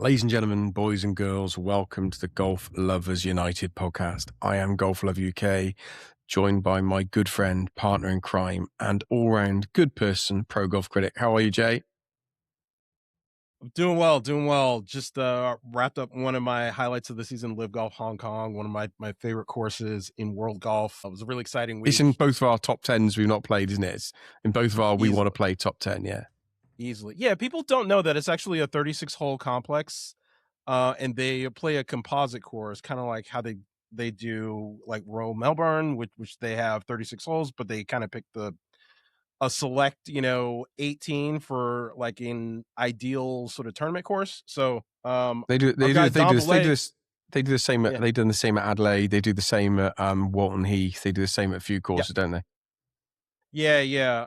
Ladies and gentlemen, boys and girls, welcome to the Golf Lovers United podcast. I am Golf Love UK, joined by my good friend, partner in crime, and all-round good person, Pro Golf Critic. How are you, Jay? Doing well. Just wrapped up one of my highlights of the season, Live Golf Hong Kong, one of my favorite courses in world golf. It was a really exciting week. It's in both of our top 10s we've not played, isn't it? It's in both of our we want to play top 10, yeah. Easily. Yeah, people don't know that it's actually a 36-hole complex, and they play a composite course, kind of like how they do like Royal Melbourne, which they have 36 holes, but they kind of pick a select, 18 for like an ideal sort of tournament course. So They do the same at, Yeah. they do the same at Adelaide, they do the same at Walton Heath, they do the same at a few courses, don't they? Yeah.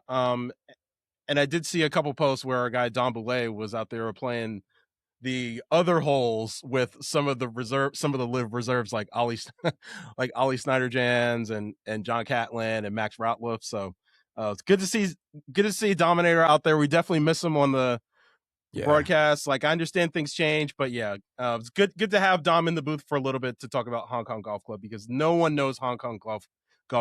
And I did see a couple posts where a guy, Don Boulay, was out there playing the other holes with some of the live reserves like Ollie like Ollie Snyder-Jans and John Catlin and Max Routliff. So it's good to see Dominator out there. We definitely miss him on the broadcast. Like, I understand things change, but yeah, it's good to have Dom in the booth for a little bit to talk about Hong Kong Golf Club, because no one knows Hong Kong Golf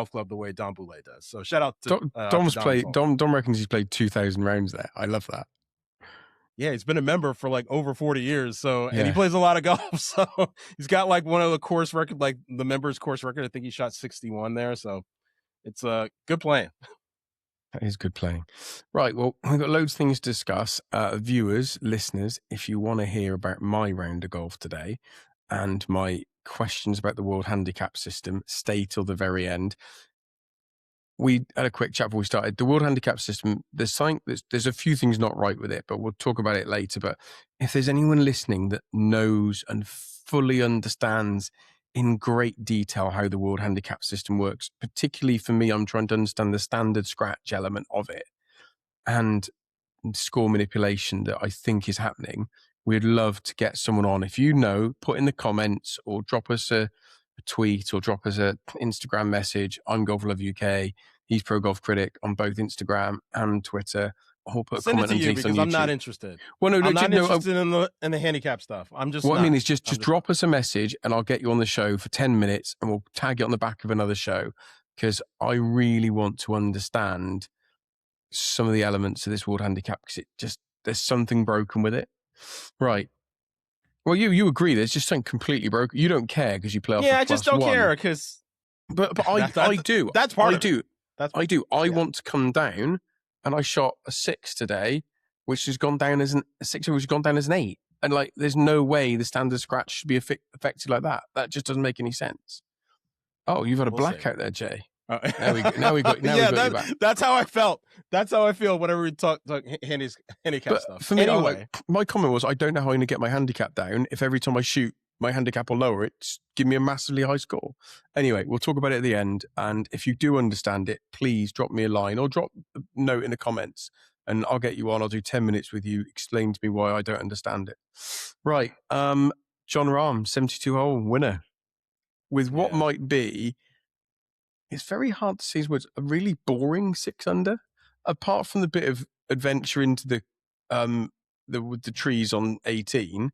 Club the way Don Boulay does. So shout out to Dom reckons he's played 2,000 rounds there. I love that. Yeah, he's been a member for like over 40 years. So, and he plays a lot of golf. So he's got like one of the course record, like the members course record. I think he shot 61 there. So it's good playing. That is good playing. Right, well, we've got loads of things to discuss. Viewers, listeners, if you want to hear about my round of golf today and my questions about the World Handicap system, stay till the very end. We had a quick chat before we started. The World Handicap system, there's a few things not right with it, but we'll talk about it later. But if there's anyone listening that knows and fully understands in great detail how the World Handicap system works, particularly for me, I'm trying to understand the standard scratch element of it and score manipulation that I think is happening. We'd love to get someone on. If you know, put in the comments or drop us a tweet or drop us an Instagram message. I'm Golf Love UK. He's Pro Golf Critic on both Instagram and Twitter. I'll put a comment on you because I'm not interested. Well, no, I'm not interested in the handicap stuff. I'm just. What I mean is just drop us a message and I'll get you on the show for 10 minutes and we'll tag it on the back of another show, because I really want to understand some of the elements of this World Handicap, because there's something broken with it. Right. Well, you agree there's just something completely broken. You don't care because you play off. Yeah, I just don't care because. But I do. That's part I do. I do. I yeah. want to come down, and I shot a 6 today, which has gone down as a 6, which has gone down as an 8. And like, there's no way the standard scratch should be affected like that. That just doesn't make any sense. Oh, you've had a blackout there, Jay. Now we got you back. That's how I felt. That's how I feel whenever we talk handicap stuff. For me, anyway, my comment was, I don't know how I'm going to get my handicap down if every time I shoot, my handicap will lower it, give me a massively high score. Anyway, we'll talk about it at the end. And if you do understand it, please drop me a line or drop a note in the comments and I'll get you on. I'll do 10 minutes with you. Explain to me why I don't understand it. Right. Jon Rahm, 72-hole winner with what might be, it's very hard to see his words, a really boring 6 under, apart from the bit of adventure into the trees on 18.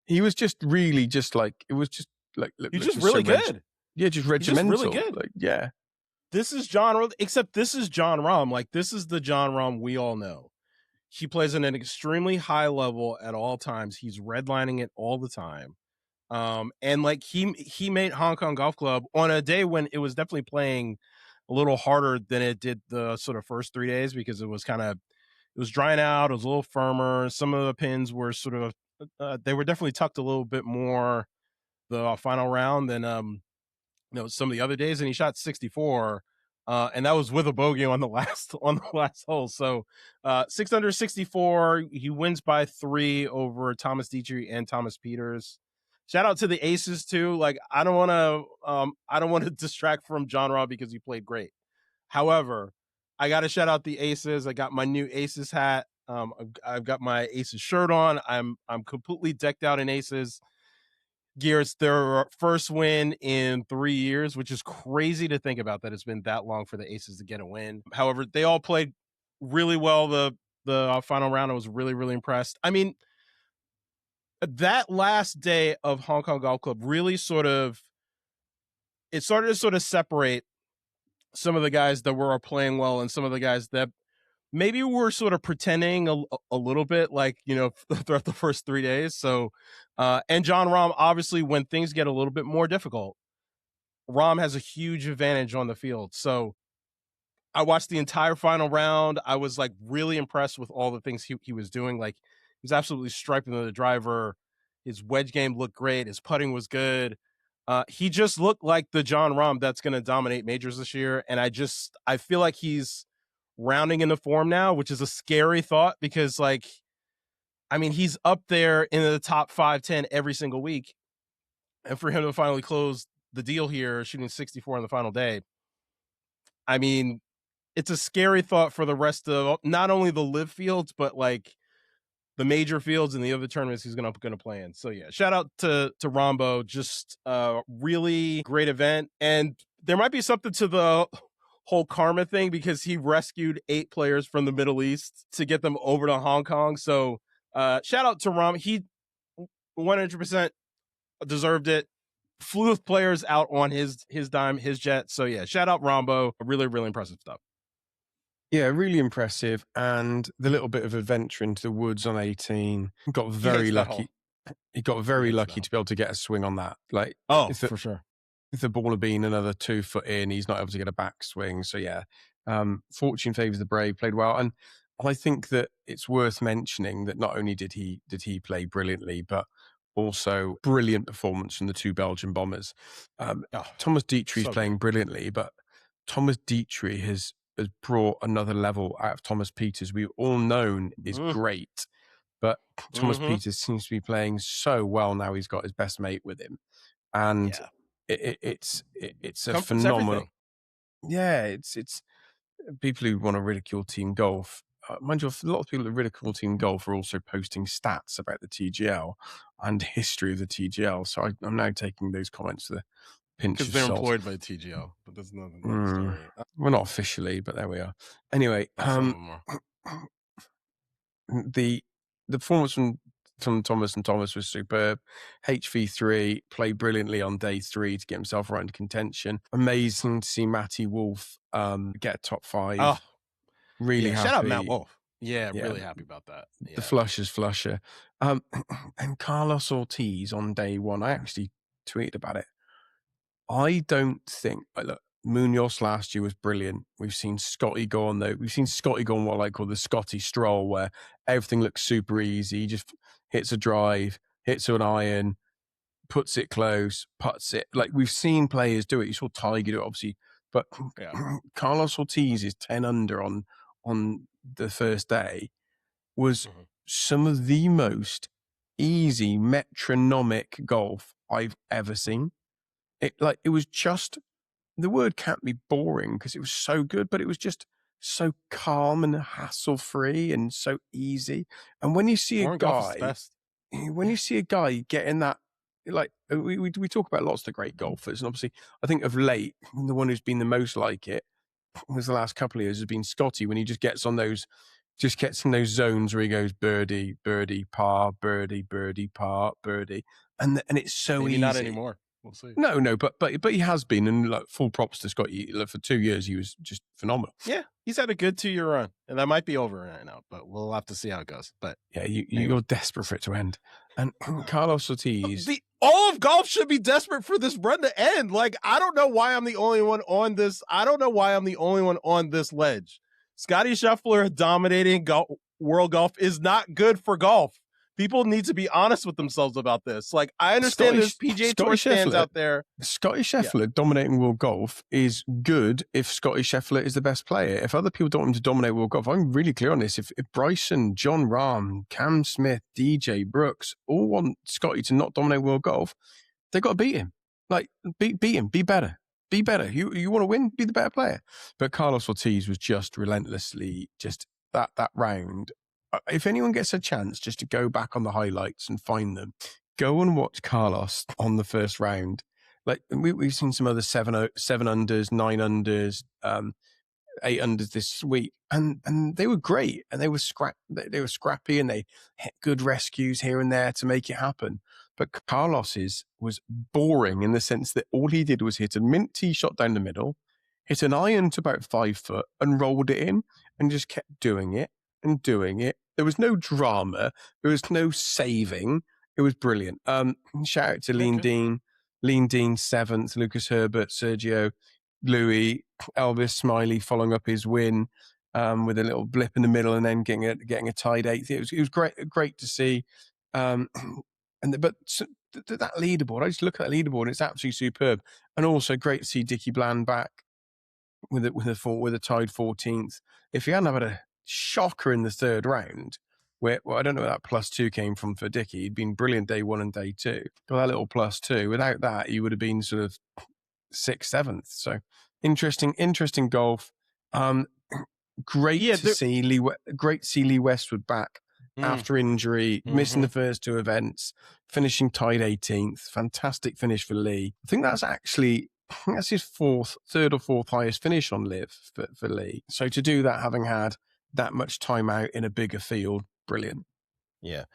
He was just really just like, it was just like, he's just really good. Yeah, just regimental. Just really good. Like, yeah. This is Jon, except this is Jon Rahm. Like, this is the Jon Rahm we all know. He plays at an extremely high level at all times. He's redlining it all the time. And like he made Hong Kong Golf Club on a day when it was definitely playing a little harder than it did the sort of first 3 days, because it was drying out. It was a little firmer. Some of the pins were sort of, they were definitely tucked a little bit more the final round than, some of the other days. And he shot 64. And that was with a bogey on the last hole. So 6 under 64, he wins by 3 over Thomas Dietrich and Thomas Peters. Shout out to the aces too. Like, I don't want to distract from Jon Rahm because he played great. However, I got to shout out the aces. I got my new aces hat. I've got my aces shirt on. I'm completely decked out in aces gear. It's their first win in 3 years, which is crazy to think about, that it's been that long for the aces to get a win. However, they all played really well. The final round, I was really, really impressed. I mean, that last day of Hong Kong Golf Club really started to sort of separate some of the guys that were playing well and some of the guys that maybe were sort of pretending a little bit, like, throughout the first 3 days. So, and Jon Rahm, obviously, when things get a little bit more difficult, Rahm has a huge advantage on the field. So I watched the entire final round. I was like really impressed with all the things he was doing. Like, he was absolutely striping the driver. His wedge game looked great. His putting was good. He just looked like the Jon Rahm that's going to dominate majors this year. And I feel like he's rounding into form now, which is a scary thought because, like, I mean, he's up there in the top 5-10 every single week. And for him to finally close the deal here, shooting 64 on the final day, I mean, it's a scary thought for the rest of not only the live fields, but like the major fields and the other tournaments he's gonna play in. So yeah, shout out to Rombo. Just a really great event. And there might be something to the whole karma thing because he rescued 8 players from the Middle East to get them over to Hong Kong. So shout out to Rom. He 100% deserved it. Flew with players out on his dime, his jet. So yeah, shout out Rombo. Really, really impressive stuff. Yeah, really impressive. And the little bit of adventure into the woods on 18. Got very lucky. He got very lucky to be able to get a swing on that. Like, for sure. If the ball had been another 2 foot in, he's not able to get a backswing. So yeah, fortune favors the brave. Played well, and I think that it's worth mentioning that not only did he play brilliantly, but also brilliant performance from the 2 Belgian bombers. Thomas Dietrich is playing brilliantly, but Thomas Dietrich has brought another level out of Thomas Pieters. We've all known is great, but Thomas Pieters seems to be playing so well now. He's got his best mate with him, and it's a phenomenal. Yeah, it's people who want to ridicule team golf. Mind you, a lot of people that ridicule team golf are also posting stats about the TGL and history of the TGL. So I'm now taking those comments with a pinch of salt. Because they're employed by TGL, but that's another story. Well, not officially, but there we are. Anyway, the performance from Thomas and Thomas was superb. HV3 played brilliantly on day 3 to get himself right into contention. Amazing to see Matty Wolff get a top 5. Oh, really happy. Shout out Matt Wolff. Yeah, really happy about that. Yeah. The flusher's flusher. And Carlos Ortiz on day 1, I actually tweeted about it. I don't think, look, Munoz last year was brilliant. We've seen Scotty go on though. We've seen Scotty go on what I call the Scotty stroll, where everything looks super easy. He just hits a drive, hits an iron, puts it close, putts it. Like, we've seen players do it. You saw Tiger do it, obviously, but Carlos Ortiz's 10 under on the first day was some of the most easy metronomic golf I've ever seen. It was just, the word can't be boring because it was so good, but it was just so calm and hassle-free and so easy. And when you see a guy getting that, like, we talk about lots of the great golfers, and obviously I think of late, the one who's been the most like it was the last couple of years has been Scotty, when he just gets in those zones where he goes birdie, birdie, par, birdie, birdie, par, birdie, and it's so Maybe easy. Not anymore. We'll see. No, but he has been, and like, full props to Scotty. For 2 years, he was just phenomenal. Yeah, he's had a good 2-year run, and that might be over right now, but we'll have to see how it goes. But yeah, you're desperate for it to end. And Carlos Ortiz, all of golf should be desperate for this run to end. Like, I don't know why I'm the only one on this. I don't know why I'm the only one on this ledge. Scotty Scheffler dominating world golf is not good for golf. People need to be honest with themselves about this. Like, I understand there's PGA Tour fans out there. Scotty Scheffler dominating world golf is good if Scotty Scheffler is the best player. If other people don't want him to dominate world golf, I'm really clear on this. If Bryson, Jon Rahm, Cam Smith, DJ Brooks all want Scotty to not dominate world golf, they've got to beat him. Like, beat him, be better. Be better. You want to win? Be the better player. But Carlos Ortiz was just relentlessly, just that round. If anyone gets a chance just to go back on the highlights and find them, go and watch Carlos on the first round. Like, we've seen some other 7 unders, 9 unders, 8 unders this week, and they were great, and they were scrappy, and they hit good rescues here and there to make it happen. But Carlos's was boring in the sense that all he did was hit a mint tee shot down the middle, hit an iron to about 5 foot, and rolled it in, and just kept doing it and doing it. There was no drama. There was no saving. It was brilliant. Shout out to Lean Dean, 7th, Lucas Herbert, Sergio, Louis, Elvis Smiley following up his win with a little blip in the middle, and then getting a tied 8th. It was great to see. But that leaderboard, I just look at that leaderboard, and it's absolutely superb. And also great to see Dickie Bland back with a tied 14th. If he hadn't had a shocker in the third round, I don't know where that +2 came from for Dickie. He'd been brilliant day 1 and day 2. Got that little +2. Without that, he would have been sort of 6th, 7th. So interesting golf. Great to see Lee Westwood back after injury, missing the first 2 events, finishing tied 18th. Fantastic finish for Lee. I think that's his third or fourth highest finish on Live for Lee. So to do that, having had that much time out in a bigger field, brilliant. Yeah.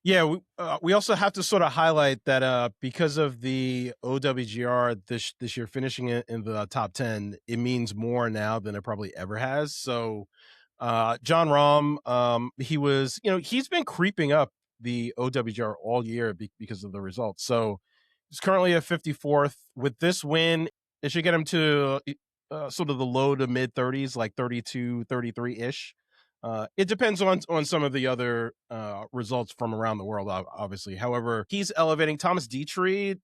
Yeah, we also have to sort of highlight that because of the OWGR this year finishing in the top 10, it means more now than it probably ever has. So Jon Rahm, he's been creeping up the OWGR all year because of the results. So he's currently at 54th. With this win, it should get him to sort of the low to mid 30s, like 32, 33-ish. It depends on some of the other results from around the world, obviously. However, he's elevating. Thomas Dietrich,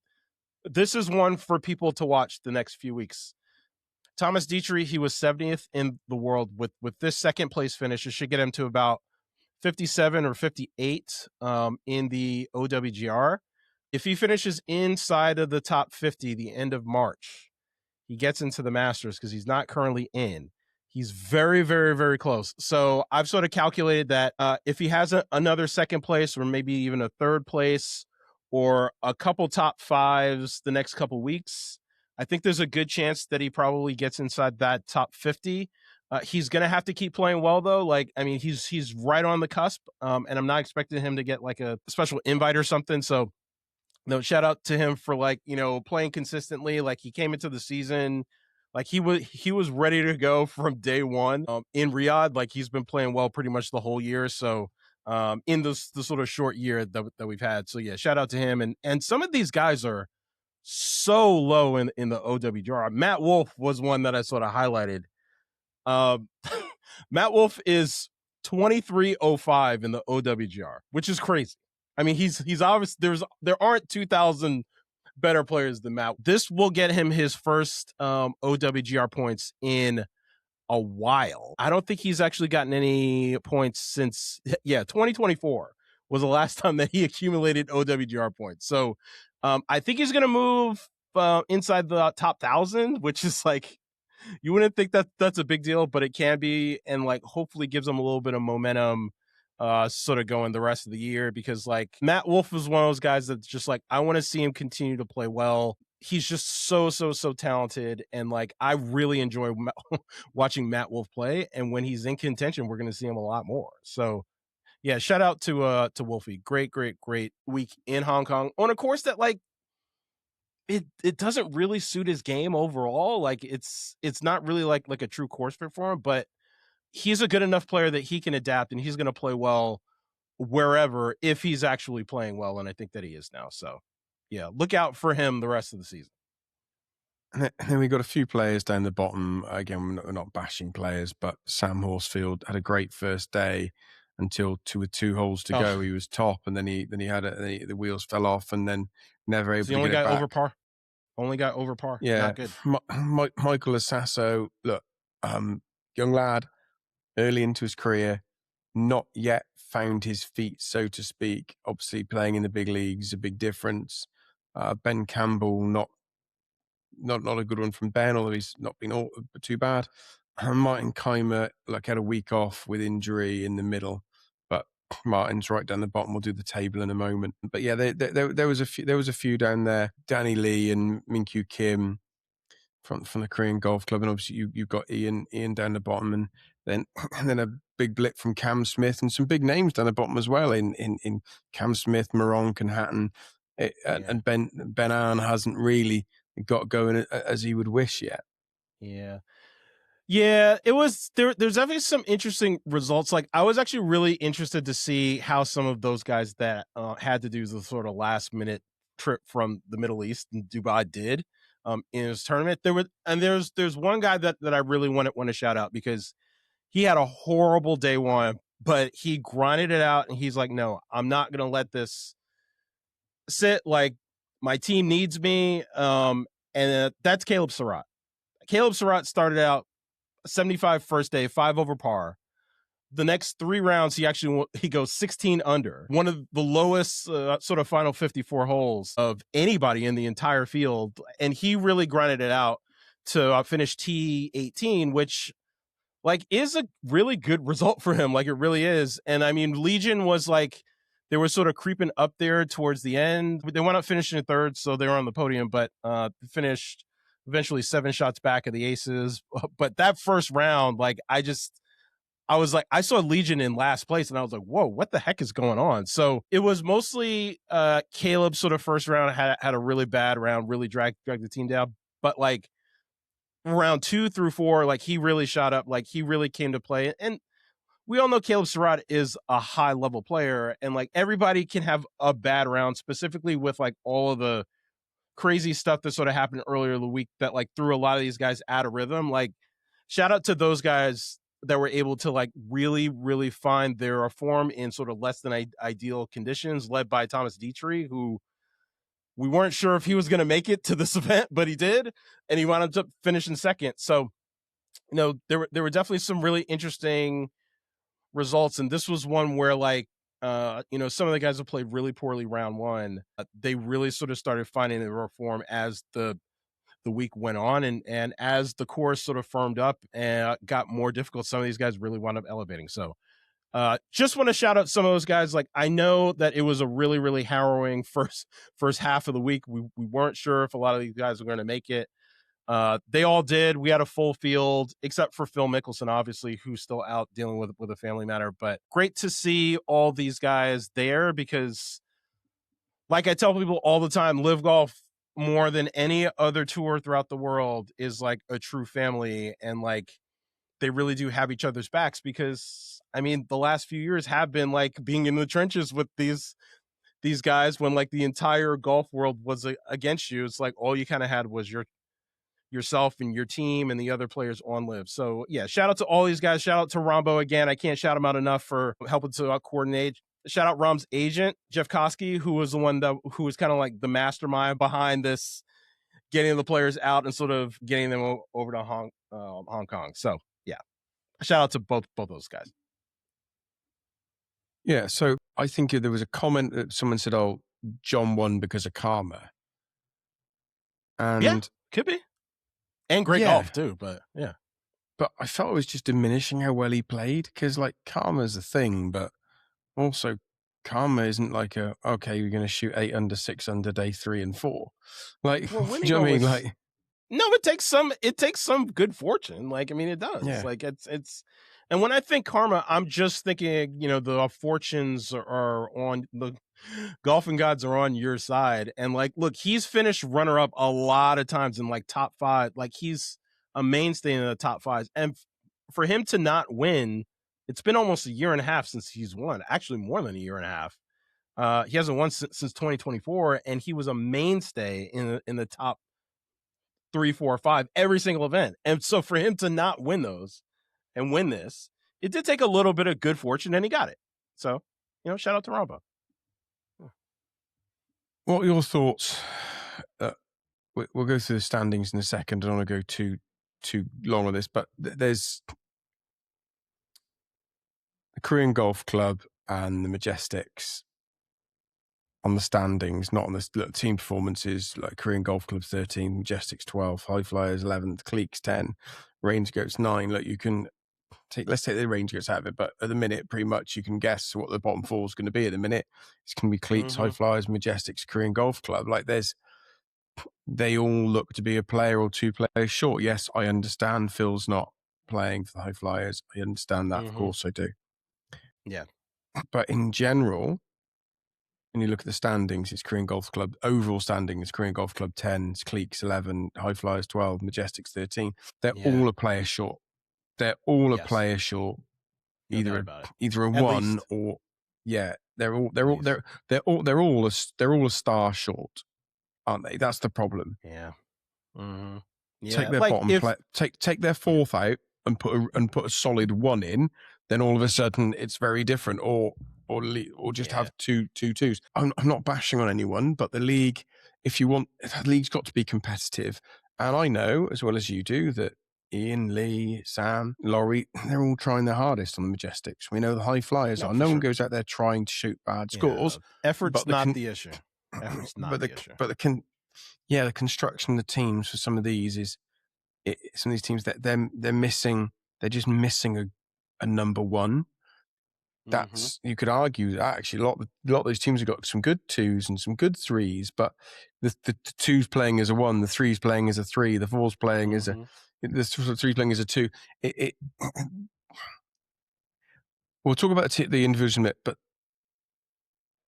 this is one for people to watch the next few weeks. Thomas Dietrich, he was 70th in the world. With this second place finish, it should get him to about 57 or 58 in the OWGR. If he finishes inside of the top 50 the end of March, he gets into the Masters because he's not currently in. He's very, very, very close. So I've sort of calculated that if he has another second place or maybe even a third place or a couple top 5s the next couple weeks, I think there's a good chance that he probably gets inside that top 50. He's going to have to keep playing well, though. He's right on the cusp, and I'm not expecting him to get like a special invite or something. So no, shout out to him for playing consistently. Like he came into the season, like he was ready to go from day one in Riyadh. Like he's been playing well pretty much the whole year. So in the sort of short year that we've had. So yeah, shout out to him. And some of these guys are so low in the OWGR. Matt Wolff was one that I sort of highlighted. Matt Wolff is 2305 in the OWGR, which is crazy. I mean, he's obvious. There aren't 2,000 better players than Matt. This will get him his first OWGR points in a while. I don't think he's actually gotten any points since 2024 was the last time that he accumulated OWGR points. So I think he's going to move inside the top 1,000, which is like, you wouldn't think that that's a big deal, but it can be, and like hopefully gives him a little bit of momentum sort of going the rest of the year, because like Matt Wolff is one of those guys that's just like, I want to see him continue to play well. He's just so talented, and like I really enjoy watching Matt Wolff play, and when he's in contention, we're going to see him a lot more. So yeah, shout out to Wolfie. Great week in Hong Kong on a course that like it doesn't really suit his game overall. Like it's not really like a true course fit for him, but he's a good enough player that he can adapt, and he's going to play well wherever if he's actually playing well, and I think that he is now. So yeah, look out for him the rest of the season. And then we got a few players down the bottom. Again, we're not bashing players, but Sam Horsfield had a great first day until with 2 holes to go. He was top, and then he had the wheels fell off, and then never able to get it back. The only guy over par. Only got over par. Yeah, not good. Michael Assasso, look, young lad, early into his career, not yet found his feet, so to speak. Obviously, playing in the big leagues, a big difference. Ben Campbell, not a good one from Ben, although he's not been all too bad. Martin Keimer, had a week off with injury in the middle, but Martin's right down the bottom. We'll do the table in a moment. But yeah, there was a few down there. Danny Lee and Minkyu Kim from the Korean Golf Club, and obviously you've got Ian down the bottom, and then and then a big blip from Cam Smith, and some big names down the bottom as well in Cam Smith, Moronk, and Hatton, and Ben An hasn't really got going as he would wish yet. Yeah, it was there's definitely some interesting results. Like, I was actually really interested to see how some of those guys that had to do the sort of last minute trip from the Middle East and Dubai did in his tournament. There's one guy that I really want to shout out, because he had a horrible day one, but he grinded it out, and he's like, no, I'm not gonna let this sit. Like, my team needs me. And that's Caleb Surratt. Caleb Surratt started out 75 first day, 5 over par. The next 3 rounds, he goes 16 under, one of the lowest sort of final 54 holes of anybody in the entire field, and he really grinded it out to finish T18, which like is a really good result for him. Like, it really is. And I mean, Legion was like, they were sort of creeping up there towards the end. They wound up finishing 3rd, so they were on the podium, but finished eventually 7 shots back of the aces. But that first round, like, I was like, I saw Legion in last place, and I was like, whoa, what the heck is going on? So it was mostly Caleb's sort of first round had a really bad round, really dragged the team down. But like round 2 through 4, like, he really shot up, like, he really came to play. And we all know Caleb Surratt is a high level player, and like, everybody can have a bad round, specifically with like all of the crazy stuff that sort of happened earlier in the week that like threw a lot of these guys out of rhythm. Like, shout out to those guys that were able to like really, really find their form in sort of less than ideal conditions, led by Thomas Dietrich, who we weren't sure if he was going to make it to this event, but he did, and he wound up finishing 2nd. So, you know, there were definitely some really interesting results, and this was one where like you know, some of the guys who played really poorly round 1, they really sort of started finding their form as the week went on, and as the course sort of firmed up and got more difficult, some of these guys really wound up elevating. So just want to shout out some of those guys. Like, I know that it was a really, really harrowing first half of the week. We weren't sure if a lot of these guys were going to make it. They all did. We had a full field, except for Phil Mickelson, obviously, who's still out dealing with a family matter. But great to see all these guys there, because like I tell people all the time, Live Golf, more than any other tour throughout the world, is like a true family, and like, they really do have each other's backs, because I mean, the last few years have been like being in the trenches with these guys, when like the entire golf world was against you. It's like all you kind of had was yourself and your team and the other players on Live. So yeah, shout out to all these guys. Shout out to Rombo again. I can't shout him out enough for helping to coordinate. Shout out Rom's agent, Jeff Koski, who was the one who was kind of like the mastermind behind this, getting the players out and sort of getting them over to Hong Kong. So yeah, shout out to both those guys. Yeah, so I think there was a comment that someone said, "Oh, John won because of karma," and yeah, could be, and great golf too. But yeah, but I felt it was just diminishing how well he played, because like, karma's a thing, but also karma isn't like okay, you're going to shoot 8 under, 6 under day 3 and 4. Like, well, do you know what I mean? Like, no, it takes some good fortune. Like, I mean, it does. Yeah. Like, it's, and when I think karma, I'm just thinking, you know, the fortunes are on the golfing gods are on your side. And like, look, he's finished runner up a lot of times in like top 5. Like, he's a mainstay in the top 5s. And for him to not win, it's been almost a year and a half since he's won. Actually, more than a year and a half. He hasn't won since 2024, and he was a mainstay in the top 3, 4, 5 every single event. And so for him to not win those and win this, it did take a little bit of good fortune, and he got it. So, you know, shout out to Rombo. What are your thoughts? We'll go through the standings in a second. I don't want to go too long on this, but there's the Korean Golf Club and the Majestics on the standings, not on the team performances. Like, Korean Golf Club 13, Majestics 12, High Flyers 11th, Cleeks 10, Range Goats 9. Look, you can let's take the Range Goats out of it, but at the minute, pretty much you can guess what the bottom 4 is going to be at the minute. It's going to be Cleeks, High Flyers, Majestics, Korean Golf Club. Like, there's they all look to be a player or two players short. Yes, I understand Phil's not playing for the High Flyers. I understand that. Of course I do. Yeah. But in general, when you look at the standings, it's Korean Golf Club. Overall standings, Korean Golf Club 10, Cleeks 11, High Flyers 12, Majestics 13. They're all a player short. They're all a player short. No doubt about it. Either a At one least. or they're all a star short, aren't they? That's the problem. Yeah. Mm-hmm. Yeah. Take their like bottom player, take their fourth out and put a solid one in, then all of a sudden it's very different. Or just have two twos. I'm not bashing on anyone, but the league, if you want, the league's got to be competitive. And I know as well as you do that Ian, Lee, Sam, Laurie, they're all trying their hardest on the Majestics. We know the High Flyers are. No one goes out there trying to shoot bad scores. Effort's not the issue. Effort's not the issue. But the construction of the teams for some of these is some of these teams that they're missing. They're just missing a number one. That's you could argue that actually a lot of those teams have got some good twos and some good threes, but the twos playing as a one, the threes playing as a three, the fours playing as the threes playing as a two. We'll talk about the individual bit, but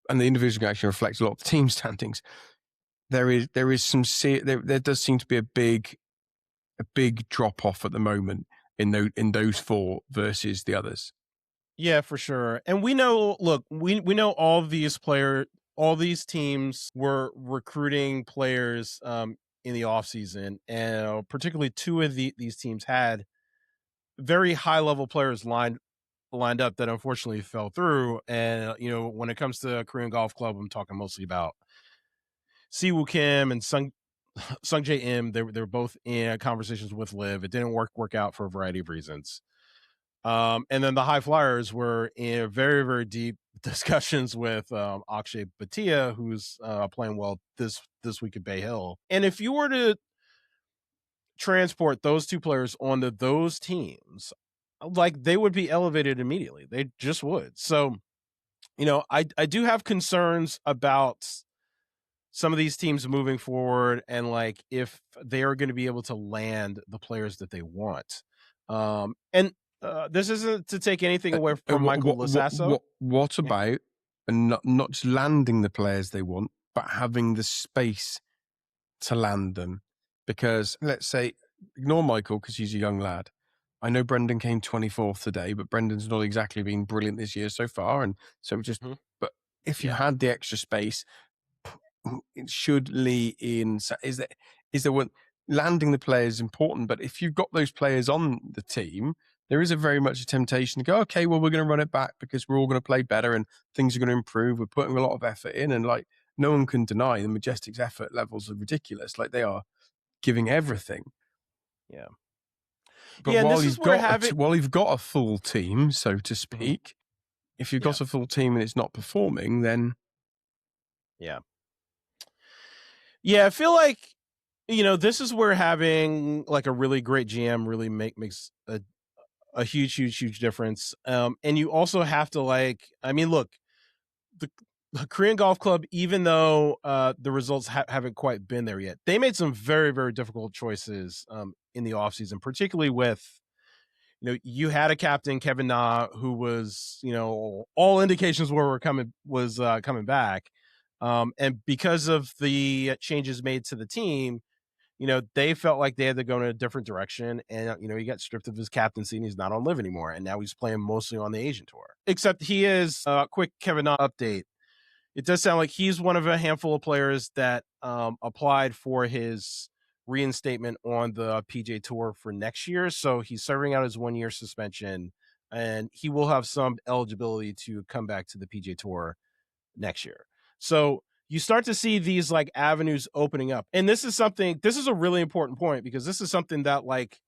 and the individual actually reflects a lot of the team standings. There is some there does seem to be a big drop off at the moment in those four versus the others. Yeah, for sure. And we know, look, we know all these teams were recruiting players in the offseason, and particularly two of these teams had very high level players lined up that unfortunately fell through. And when it comes to Korean Golf Club, I'm talking mostly about Siwoo Kim and Sung Jae Im. They were both in conversations with Liv. It didn't work out for a variety of reasons. And then the High Flyers were in very, very deep discussions with Akshay Bhatia, who's playing well this week at Bay Hill. And if you were to transport those two players onto those teams, like, they would be elevated immediately. They just would. So, I do have concerns about some of these teams moving forward, and like if they are going to be able to land the players that they want. And this isn't to take anything away from Michael Lasasso. What about not just landing the players they want, but having the space to land them? Because let's say, ignore Michael because he's a young lad. I know Brendan came 24th today, but Brendan's not exactly been brilliant this year so far. And so but if you had the extra space, it should Lee in. Is there one landing the players is important, but if you've got those players on the team, there is a very much a temptation to go, okay, well, we're going to run it back because we're all going to play better and things are going to improve. We're putting a lot of effort in, and like no one can deny the Majestics' effort levels are ridiculous. Like they are giving everything. Yeah. But while you've got a full team, so to speak, if you've got a full team and it's not performing, then yeah, I feel like this is where having like a really great GM really makes a huge difference. And you also have to look, the Korean Golf Club, even though the results haven't quite been there yet, they made some very, very difficult choices in the offseason, particularly with, you had a captain, Kevin Na, who was, all indications were coming back. And because of the changes made to the team, they felt like they had to go in a different direction. And, he got stripped of his captaincy and he's not on Live anymore. And now he's playing mostly on the Asian tour. Except he is, quick Kevin Na update. It does sound like he's one of a handful of players that applied for his reinstatement on the PGA Tour for next year. So he's serving out his 1-year suspension and he will have some eligibility to come back to the PGA Tour next year. So you start to see these like avenues opening up. And this is a really important point because this is something that like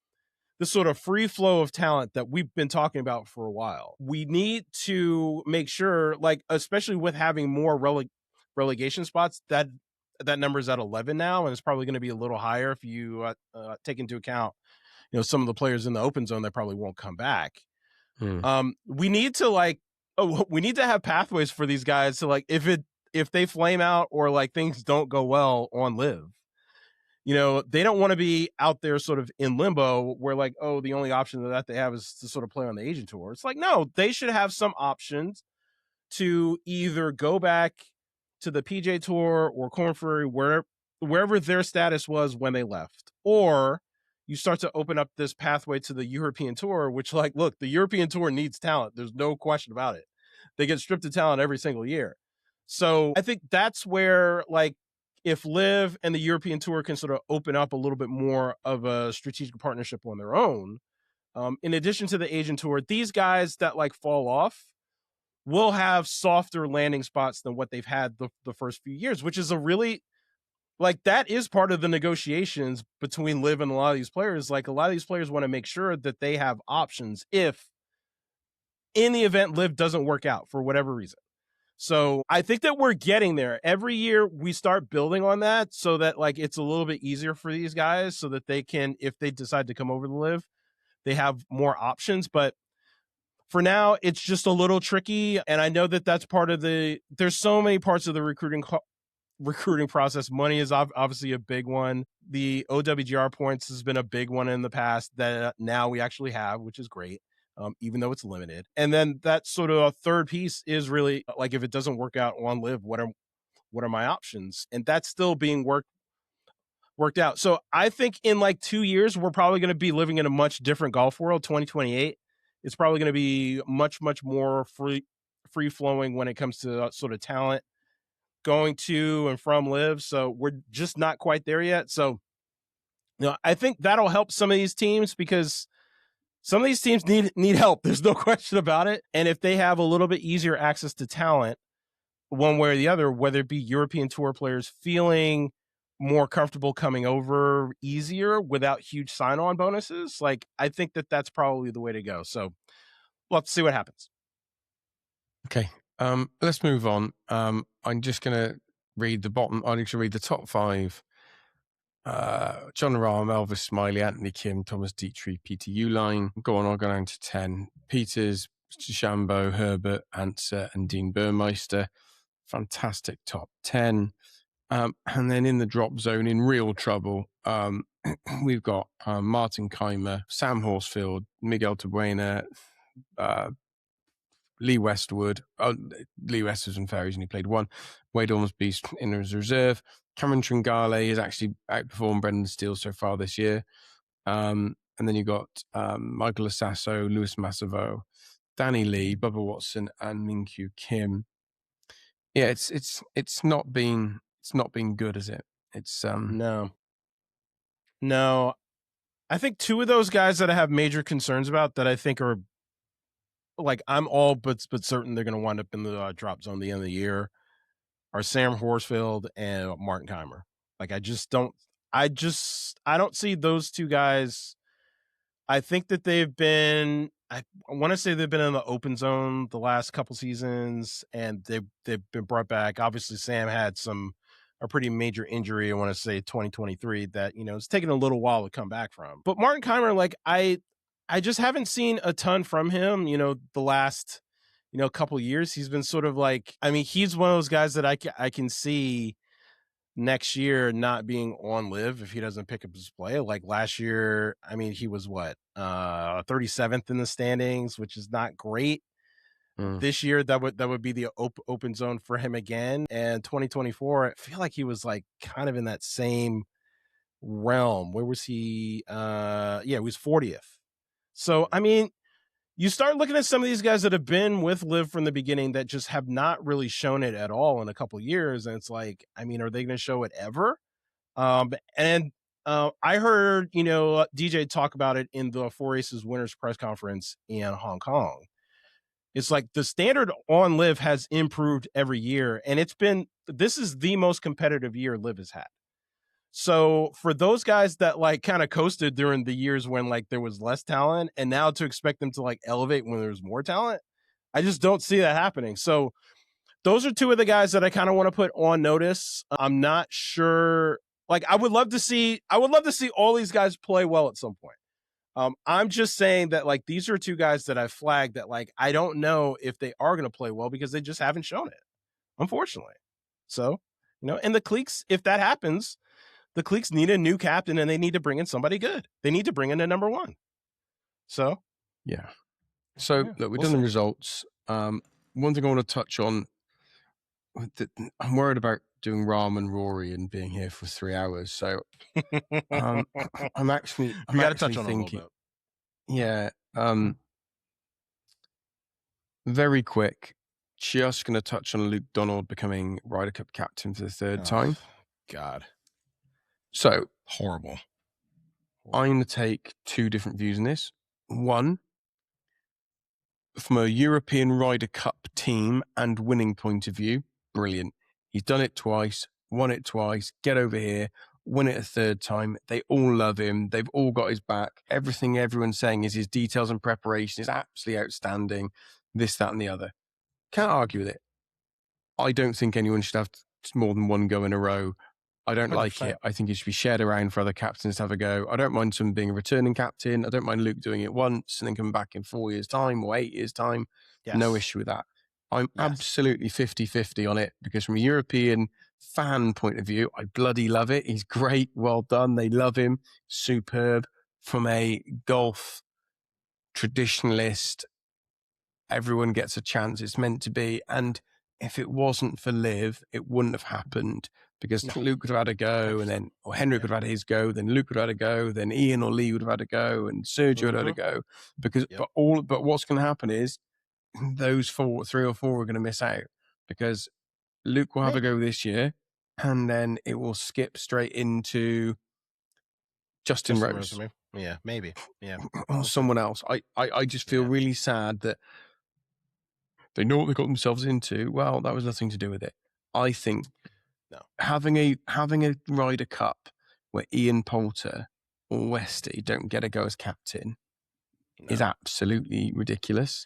this sort of free flow of talent that we've been talking about for a while. We need to make sure, like, especially with having more relegation spots, that number is at 11 now, and it's probably going to be a little higher if you take into account, some of the players in the open zone that probably won't come back. We need to have pathways for these guys to like if they flame out or like things don't go well on Live, They don't want to be out there sort of in limbo where like, oh, the only option that they have is to sort of play on the Asian tour. It's like, no, they should have some options to either go back to the PJ Tour or Corn Ferry, wherever their status was when they left, or you start to open up this pathway to the European Tour, which, like, look, the European Tour needs talent. There's no question about it. They get stripped of talent every single year. So I think that's where, like, if Liv and the European Tour can sort of open up a little bit more of a strategic partnership on their own, in addition to the Asian Tour, these guys that like fall off will have softer landing spots than what they've had the first few years, which is a really, like, that is part of the negotiations between Liv and a lot of these players. Like, a lot of these players want to make sure that they have options if in the event Liv doesn't work out for whatever reason. So I think that we're getting there. Every year we start building on that so that, like, it's a little bit easier for these guys so that they can, if they decide to come over to Liv, they have more options. But for now, it's just a little tricky. And I know that that's part of there's so many parts of the recruiting process. Money is obviously a big one. The OWGR points has been a big one in the past that now we actually have, which is great. Even though it's limited. And then that sort of a third piece is really like, if it doesn't work out on Liv, what are my options? And that's still being worked out. So I think in like 2 years, we're probably going to be living in a much different golf world. 2028, it's probably going to be much, much more free flowing when it comes to sort of talent going to and from Liv. So we're just not quite there yet. So, I think that'll help some of these teams because some of these teams need help. There's no question about it. And if they have a little bit easier access to talent, one way or the other, whether it be European Tour players feeling more comfortable coming over easier without huge sign-on bonuses, like, I think that that's probably the way to go. So we'll have to see what happens. Okay, let's move on. I'm just going to read the bottom. I need to read the top 5. Jon Rahm, Elvis Smiley, Anthony Kim, Thomas Dietrich, Peter Uline. Go on, I'll go down to 10. Peters, Shambo, Herbert, Anser, and Dean Burmeister. Fantastic top 10. And then in the drop zone, in real trouble, we've got Martin Keimer, Sam Horsfield, Miguel Tabuena, Lee Westwood. Lee Westwood's in Ferries and he played one. Wade Ormsby in his reserve. Cameron Tringale has actually outperformed Brendan Steele so far this year. And then you got Michael Assasso, Lewis Massavo, Danny Lee, Bubba Watson, and Minkyu Kim. Yeah, it's not been good, is it? It's No. I think 2 of those guys that I have major concerns about that I think are, like, I'm all but certain they're going to wind up in the drop zone at the end of the year are Sam Horsfield and Martin Keimer. Like, I don't see those 2 guys. I think that I want to say they've been in the open zone the last couple seasons and they've been brought back. Obviously Sam had a pretty major injury. I want to say 2023 that, it's taken a little while to come back from. But Martin Keimer, like, I just haven't seen a ton from him, the last, couple years. He's been sort of like, I mean, he's one of those guys that I can see next year not being on Liv if he doesn't pick up his play. Like last year, I mean, he was 37th in the standings, which is not great. This year, that would be the open zone for him again. And 2024, I feel like he was like kind of in that same realm. Where was he? He was 40th. So, I mean, you start looking at some of these guys that have been with Liv from the beginning that just have not really shown it at all in a couple of years. And it's like, I mean, are they going to show it ever? I heard, DJ talk about it in the Four Aces Winners press conference in Hong Kong. It's like the standard on Liv has improved every year. And this is the most competitive year Liv has had. So for those guys that like kind of coasted during the years when like there was less talent and now to expect them to like elevate when there's more talent, I just don't see that happening. So those are 2 of the guys that I kind of want to put on notice. I'm not sure. Like, I would love to see all these guys play well at some point. I'm just saying that like these are 2 guys that I've flagged that like I don't know if they are going to play well because they just haven't shown it, unfortunately. So, and the cliques, if that happens, the cliques need a new captain, and they need to bring in somebody good. They need to bring in a number one. So yeah. So yeah, look, we've we'll done the see. results. One thing I want to touch on, I'm worried about doing Rahm and Rory and being here for 3 hours. So I'm actually We got to touch on it a little thinking, bit. yeah, very quick. Just going to touch on Luke Donald becoming Ryder Cup captain for the third time. God, So horrible. I'm going to take two different views on this. One, from a European Ryder Cup team and winning point of view, brilliant. He's done it twice, won it twice, get over here, win it a third time. They all love him. They've all got his back. Everything everyone's saying is his details and preparation is absolutely outstanding. This, that, and the other. Can't argue with it. I don't think anyone should have more than one go in a row. I don't 100%. like it. I think it should be shared around for other captains to have a go. I don't mind someone being a returning captain. I don't mind Luke doing it once and then coming back in 4 years' time or 8 years' time. Yes. No issue with that. I'm absolutely 50-50 on it because from a European fan point of view, I bloody love it. He's great. Well done. They love him. Superb. From a golf traditionalist, everyone gets a chance. It's meant to be. And if it wasn't for Liv, it wouldn't have happened because Luke would have had a go, 100%. and then Henrik would have had his go, then Luke would have had a go, then Ian or Lee would have had a go, and Sergio would have had a go. Because but what's going to happen is those 3 or 4 are going to miss out because Luke will have a go this year, and then it will skip straight into Justin Rose. Yeah, maybe. Yeah, or someone else. I just feel really sad that they know what they got themselves into. Well, that was nothing to do with it. I think having a Ryder Cup where Ian Poulter or Westy don't get a go as captain is absolutely ridiculous.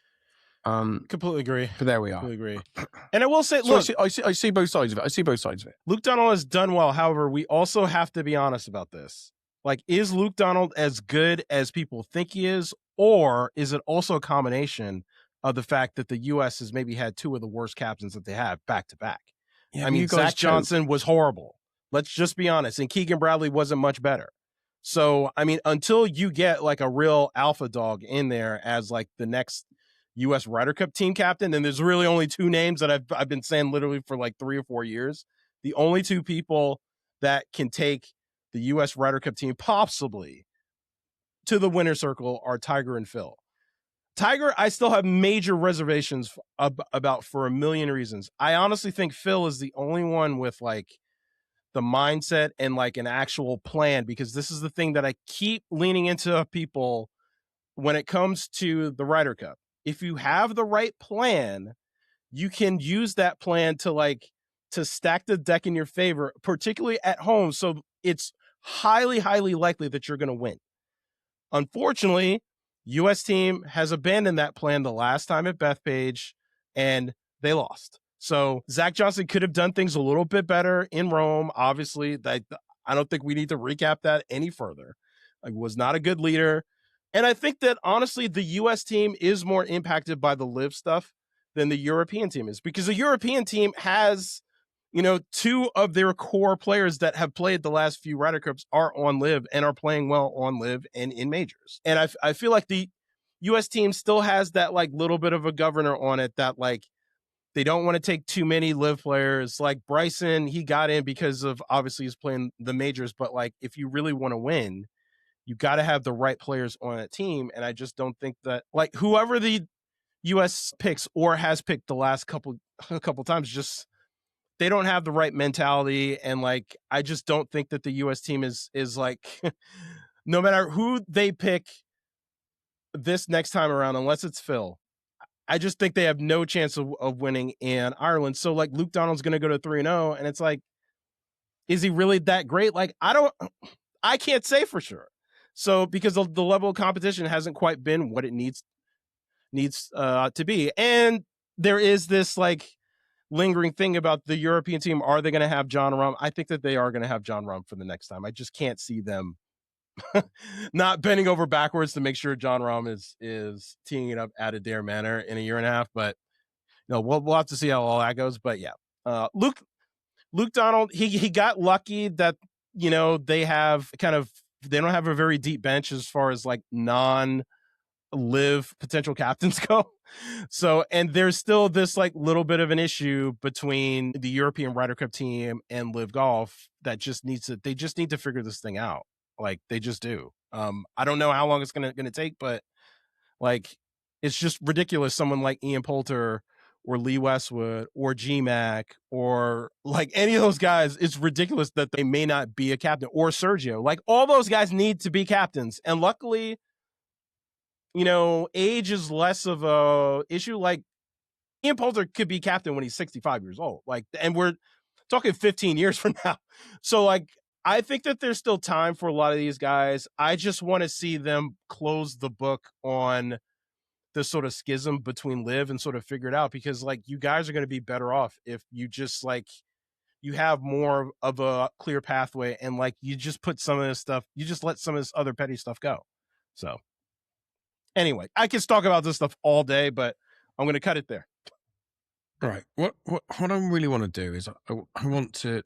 Completely agree. But there we are. Completely agree. And I will say, so look, I see both sides of it. Luke Donald has done well. However, we also have to be honest about this. Like, is Luke Donald as good as people think he is, or is it also a combination of the fact that the U.S. has maybe had 2 of the worst captains that they have back to back? Yeah, I mean, Zach Johnson was horrible. Let's just be honest. And Keegan Bradley wasn't much better. So, I mean, until you get like a real alpha dog in there as like the next U.S. Ryder Cup team captain, and there's really only 2 names that I've been saying literally for like 3 or 4 years. The only 2 people that can take the U.S. Ryder Cup team possibly to the winner's circle are Tiger and Phil. Tiger, I still have major reservations about for a million reasons. I honestly think Phil is the only one with like the mindset and like an actual plan, because this is the thing that I keep leaning into people when it comes to the Ryder Cup. If you have the right plan, you can use that plan to stack the deck in your favor, particularly at home. So it's highly, highly likely that you're going to win. Unfortunately, U.S. team has abandoned that plan the last time at Bethpage, and they lost. So Zach Johnson could have done things a little bit better in Rome. Obviously, I don't think we need to recap that any further. Like, was not a good leader. And I think that, honestly, the U.S. team is more impacted by the live stuff than the European team is, because the European team has, 2 of their core players that have played the last few Ryder Cups are on live and are playing well on live and in majors. And I feel like the U.S. team still has that like little bit of a governor on it that like they don't want to take too many live players. Like Bryson, he got in because of obviously he's playing the majors, but like if you really want to win, you got to have the right players on that team. And I just don't think that like whoever the U.S. picks or has picked the last couple times, just they don't have the right mentality. And like I just don't think that the U.S. team is like no matter who they pick this next time around, unless it's Phil, I just think they have no chance of winning in Ireland. So like Luke Donald's going to go to 3-0, and it's like, is he really that great? Like I can't say for sure. So because the level of competition hasn't quite been what it needs to be, and there is this like lingering thing about the European team. Are they going to have Jon Rahm? I think that they are going to have Jon Rahm for the next time. I just can't see them not bending over backwards to make sure Jon Rahm is teeing it up at Adair Manor in a year and a half. But we'll have to see how all that goes. But yeah, Luke Donald, he got lucky that you know, they don't have a very deep bench as far as like non-live potential captains go. So, and there's still this like little bit of an issue between the European Ryder Cup team and Live Golf that they just need to figure this thing out. Like they just do. I don't know how long it's gonna take, but like it's just ridiculous. Someone like Ian Poulter or Lee Westwood or G-Mac or like any of those guys, it's ridiculous that they may not be a captain, or Sergio. Like all those guys need to be captains. And luckily, you know, age is less of a issue. Like Ian Poulter could be captain when he's 65 years old. Like, and we're talking 15 years from now. So like, I think that there's still time for a lot of these guys. I just want to see them close the book on this sort of schism between Live and sort of figure it out, because like you guys are going to be better off if you just like, you have more of a clear pathway and like you just put some of this stuff, you just let some of this other petty stuff go. So anyway, I can talk about this stuff all day, but I'm going to cut it there. Right. What I really want to do is I want to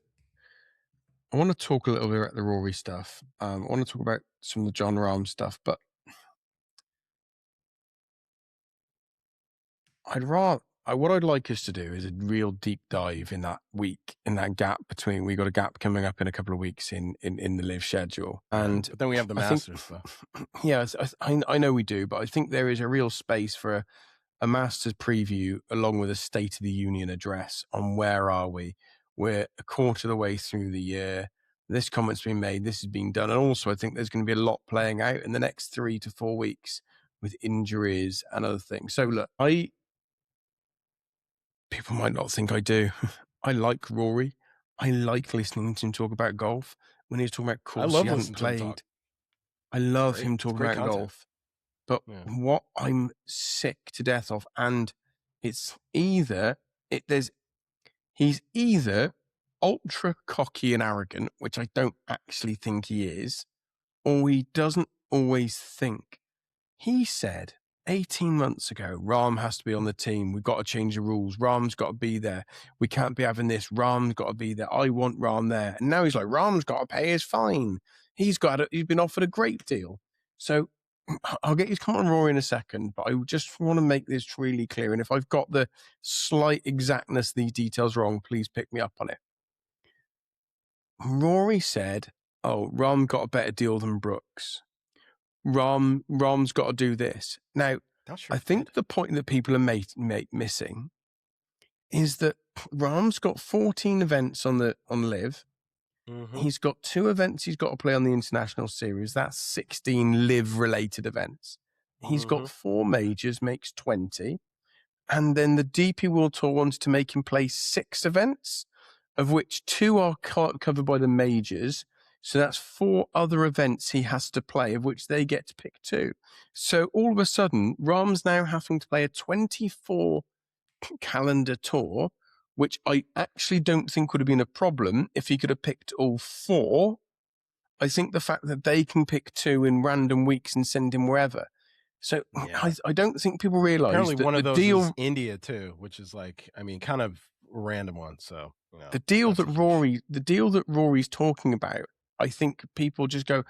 talk a little bit about the Rory stuff. I want to talk about some of the Jon Rahm stuff, but what I'd like us to do is a real deep dive in that week, in that gap between, we got a gap coming up in a couple of weeks in the Live schedule. And but then we have the Masters stuff. Yeah, I know we do, but I think there is a real space for a Masters preview along with a State of the Union address on where are we. We're a quarter of the way through the year. This comment's been made, this is being done. And also I think there's going to be a lot playing out in the next 3 to 4 weeks with injuries and other things. So look, people might not think I do. I like Rory. I like listening to him talk about golf. When he's talking about course he hasn't played, I love him talking about golf. But what I'm sick to death of, and it's either he's either ultra cocky and arrogant, which I don't actually think he is, or he doesn't always think. He said 18 months ago, Rahm has to be on the team. We've got to change the rules. Rahm's got to be there. We can't be having this. Rahm's got to be there. I want Rahm there. And now he's like, Rahm's got to pay his fine. He's been offered a great deal. So I'll get you to come on Rory in a second, but I just want to make this really clear. And if I've got the slight exactness of these details wrong, please pick me up on it. Rory said, oh, Rahm got a better deal than Brooks. Rahm's got to do this. Now, I think the point that people are missing is that Rahm's got 14 events on Live. Mm-hmm. He's got 2 events he's got to play on the International Series. That's 16 Live-related events. He's got 4 majors, makes 20. And then the DP World Tour wants to make him play 6 events, of which 2 are covered by the majors. So that's 4 other events he has to play, of which they get to pick 2. So all of a sudden, Rahm's now having to play a 24 calendar tour, which I actually don't think would have been a problem if he could have picked all 4. I think the fact that they can pick 2 in random weeks and send him wherever. So I don't think people realize apparently that one of the those deal is India too, which is like, I mean, kind of a random one. So the deal that Rory's talking about, I think people just go,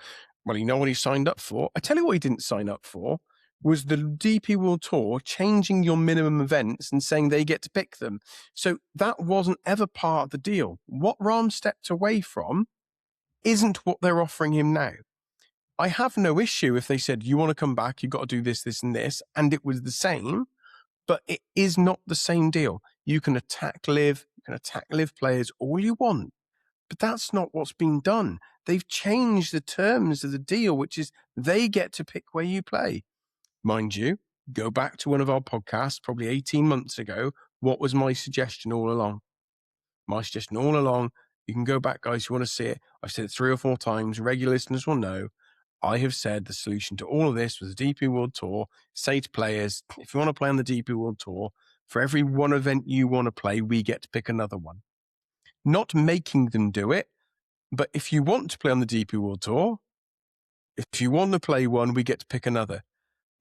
well, you know what he signed up for? I tell you what he didn't sign up for was the DP World Tour changing your minimum events and saying they get to pick them. So that wasn't ever part of the deal. What Rahm stepped away from isn't what they're offering him now. I have no issue if they said, you want to come back, you've got to do this, this, and this, and it was the same, but it is not the same deal. You can attack Live, you can attack Live players all you want, but that's not what's been done. They've changed the terms of the deal, which is they get to pick where you play. Mind you, go back to one of our podcasts, probably 18 months ago. What was my suggestion all along? My suggestion all along, you can go back, guys, if you want to see it. I've said it 3 or 4 times. Regular listeners will know. I have said the solution to all of this was the DP World Tour. Say to players, if you want to play on the DP World Tour, for every one event you want to play, we get to pick another one. Not making them do it, but if you want to play on the DP World Tour, if you want to play one, we get to pick another.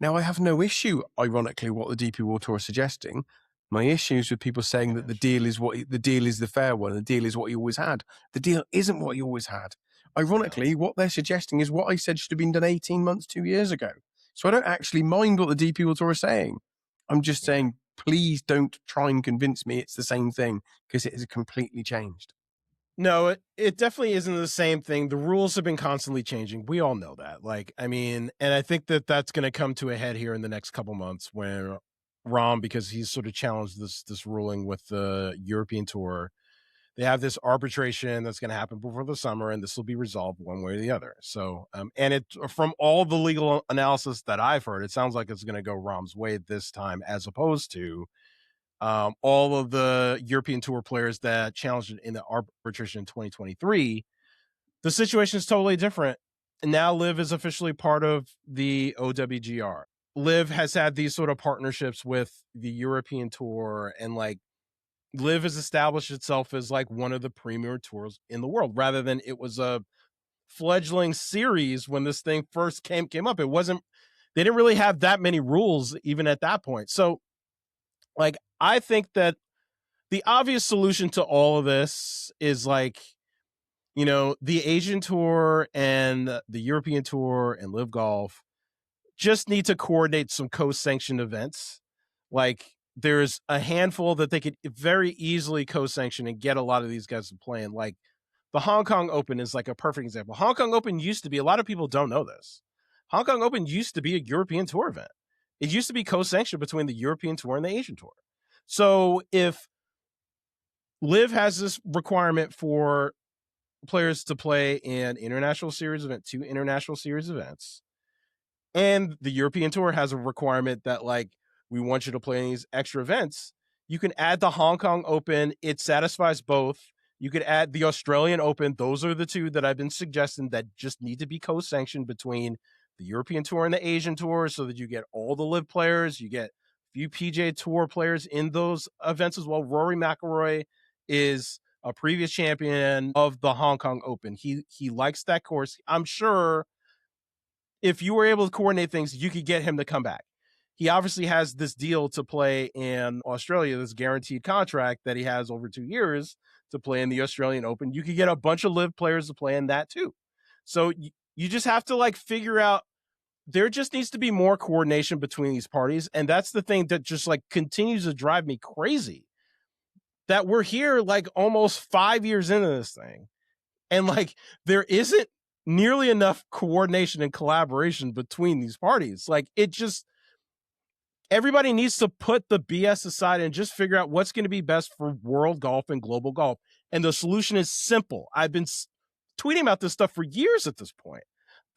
Now, I have no issue, ironically, what the DP World Tour is suggesting. My issue is with people saying that the deal is the fair one. The deal is what you always had. The deal isn't what you always had. ironically, what they're suggesting is what I said should have been done 18 months, 2 years ago. So I don't actually mind what the DP World Tour are saying. I'm just saying, please don't try and convince me it's the same thing, because it has completely changed. No, it definitely isn't the same thing. The rules have been constantly changing. We all know that. Like, I mean, and I think that that's going to come to a head here in the next couple months when Rahm, because he's sort of challenged this ruling with the European Tour. They have this arbitration that's going to happen before the summer, and this will be resolved one way or the other. So, and it, from all the legal analysis that I've heard, it sounds like it's going to go Rahm's way this time, as opposed to all of the European Tour players that challenged it in the arbitration in 2023. The situation is totally different. And now Liv is officially part of the OWGR. Liv has had these sort of partnerships with the European Tour, and like Liv has established itself as like one of the premier tours in the world, rather than it was a fledgling series when this thing first came up. It wasn't, they didn't really have that many rules even at that point. So like, I think that the obvious solution to all of this is like, you know, the Asian Tour and the European Tour and Live Golf just need to coordinate some co-sanctioned events. Like, there's a handful that they could very easily co-sanction and get a lot of these guys to play in. Like, the Hong Kong Open is like a perfect example. Hong Kong Open used to be, a lot of people don't know this, Hong Kong Open used to be a European Tour event. It used to be co-sanctioned between the European Tour and the Asian Tour. So if Liv has this requirement for players to play an international series event, 2 international series events, and the European Tour has a requirement that like, we want you to play these extra events, you can add the Hong Kong Open. It satisfies both. You could add the Australian Open. Those are the 2 that I've been suggesting that just need to be co-sanctioned between the European Tour and the Asian Tour, so that you get all the Live players, you get a few PGA Tour players in those events as well. Rory McIlroy is a previous champion of the Hong Kong Open. He likes that course. I'm sure if you were able to coordinate things, you could get him to come back. He obviously has this deal to play in Australia, this guaranteed contract that he has over 2 years to play in the Australian Open. You could get a bunch of Live players to play in that too. So you just have to like figure out, there just needs to be more coordination between these parties. And that's the thing that just like continues to drive me crazy, that we're here like almost 5 years into this thing, and like there isn't nearly enough coordination and collaboration between these parties. Like, it just, everybody needs to put the BS aside and just figure out what's going to be best for world golf and global golf. And the solution is simple. I've been tweeting about this stuff for years at this point,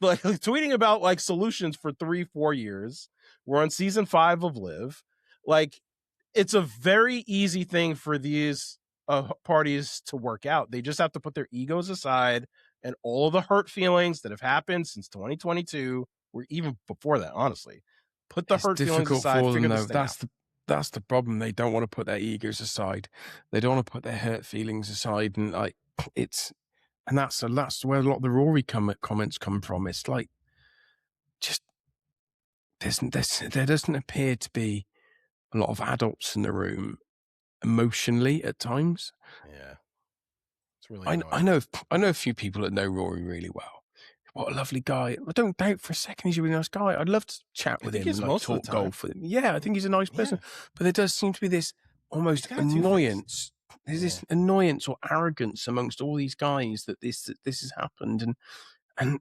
like tweeting about like solutions for 3-4 years. We're on season 5 of Live. Like, it's a very easy thing for these parties to work out. They just have to put their egos aside and all of the hurt feelings that have happened since 2022, or even before that, honestly. Put the It's hurt feelings difficult aside, for them, figure though. this thing out. That's the problem. They don't want to put their egos aside. They don't want to put their hurt feelings aside, and like that's where a lot of the Rory comments come from. It's like, just there doesn't appear to be a lot of adults in the room emotionally at times. Yeah, it's really I annoying. I know a few people that know Rory really well. What a lovely guy. I don't doubt for a second he's a really nice guy. I'd love to chat I with think him he's and like most of talk the time. golf with him. Yeah, I think he's a nice person. But there does seem to be this almost He's got a two-face. annoyance. There's this annoyance or arrogance amongst all these guys that this has happened, and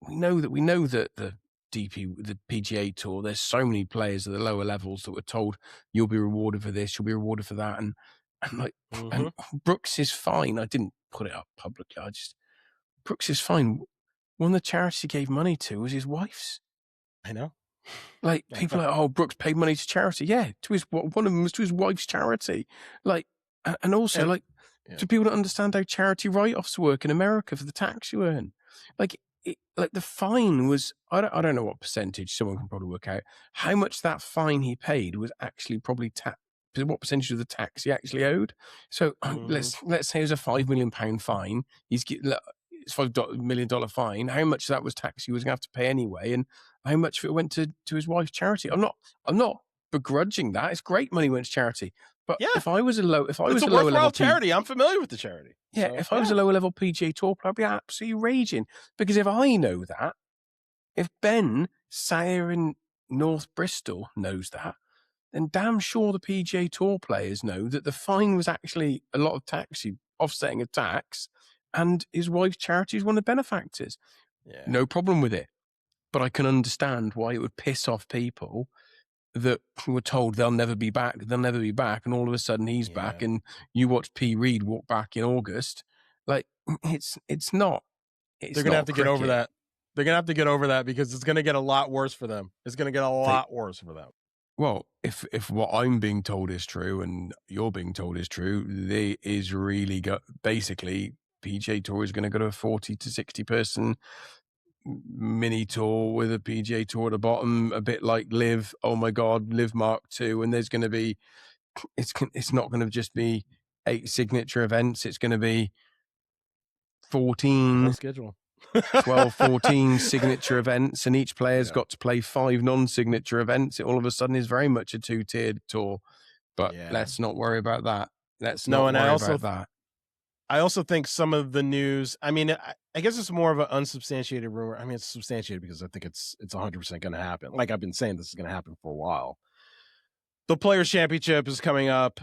we know that the PGA Tour, there's so many players at the lower levels that were told you'll be rewarded for this, you'll be rewarded for that, and like and Brooks is fine. I didn't put it up publicly. Brooks is fine. One of the charities he gave money to was his wife's. I know. Like, people are like, oh, Brooks paid money to charity. Yeah, one of them was to his wife's charity. Like, and also, do people not understand how charity write-offs work in America for the tax you earn? Like, the fine was, I don't know what percentage, someone can probably work out how much that fine he paid was actually probably what percentage of the tax he actually owed. So let's say it was a £5 million fine. It's $5 million fine. How much of that was tax he was going to have to pay anyway, and how much of it went to his wife's charity? I'm not begrudging that. It's great money went to charity. But Yeah. if I was a lower It's a level worthwhile charity. I'm familiar with the charity. yeah, So, if I was a lower level PGA Tour player, I'd be absolutely raging. Because if I know that, if Ben Sayer in North Bristol knows that, then damn sure the PGA Tour players know that the fine was actually a lot of tax, offsetting a tax, and his wife's charity is one of the benefactors. yeah. No problem with it. But I can understand why it would piss off people that were told they'll never be back, and all of a sudden he's back, and you watch P. Reed walk back in August. Like, it's not. It's They're going to have not to get over cricket. that. They're going to have to get over that because it's going to get a lot worse for them. It's going to get a lot worse for them. Well, if what I'm being told is true and you're being told is true, they is really basically PGA Tour is going to go to a 40 to 60 person mini tour with a PGA Tour at the bottom, a bit like Live. Oh my God, Live Mark II, and there's going to be it's not going to just be 8 signature events. It's going to be 14 schedule. 12, 14 signature events, and each player's got to play 5 non-signature events. It all of a sudden is very much a 2-tiered tour. But let's not worry about that. Let's not worry about that. I also think some of the news, I mean, I guess it's more of an unsubstantiated rumor. I mean, it's substantiated because I think it's 100% going to happen. Like I've been saying, this is going to happen for a while. The Players' Championship is coming up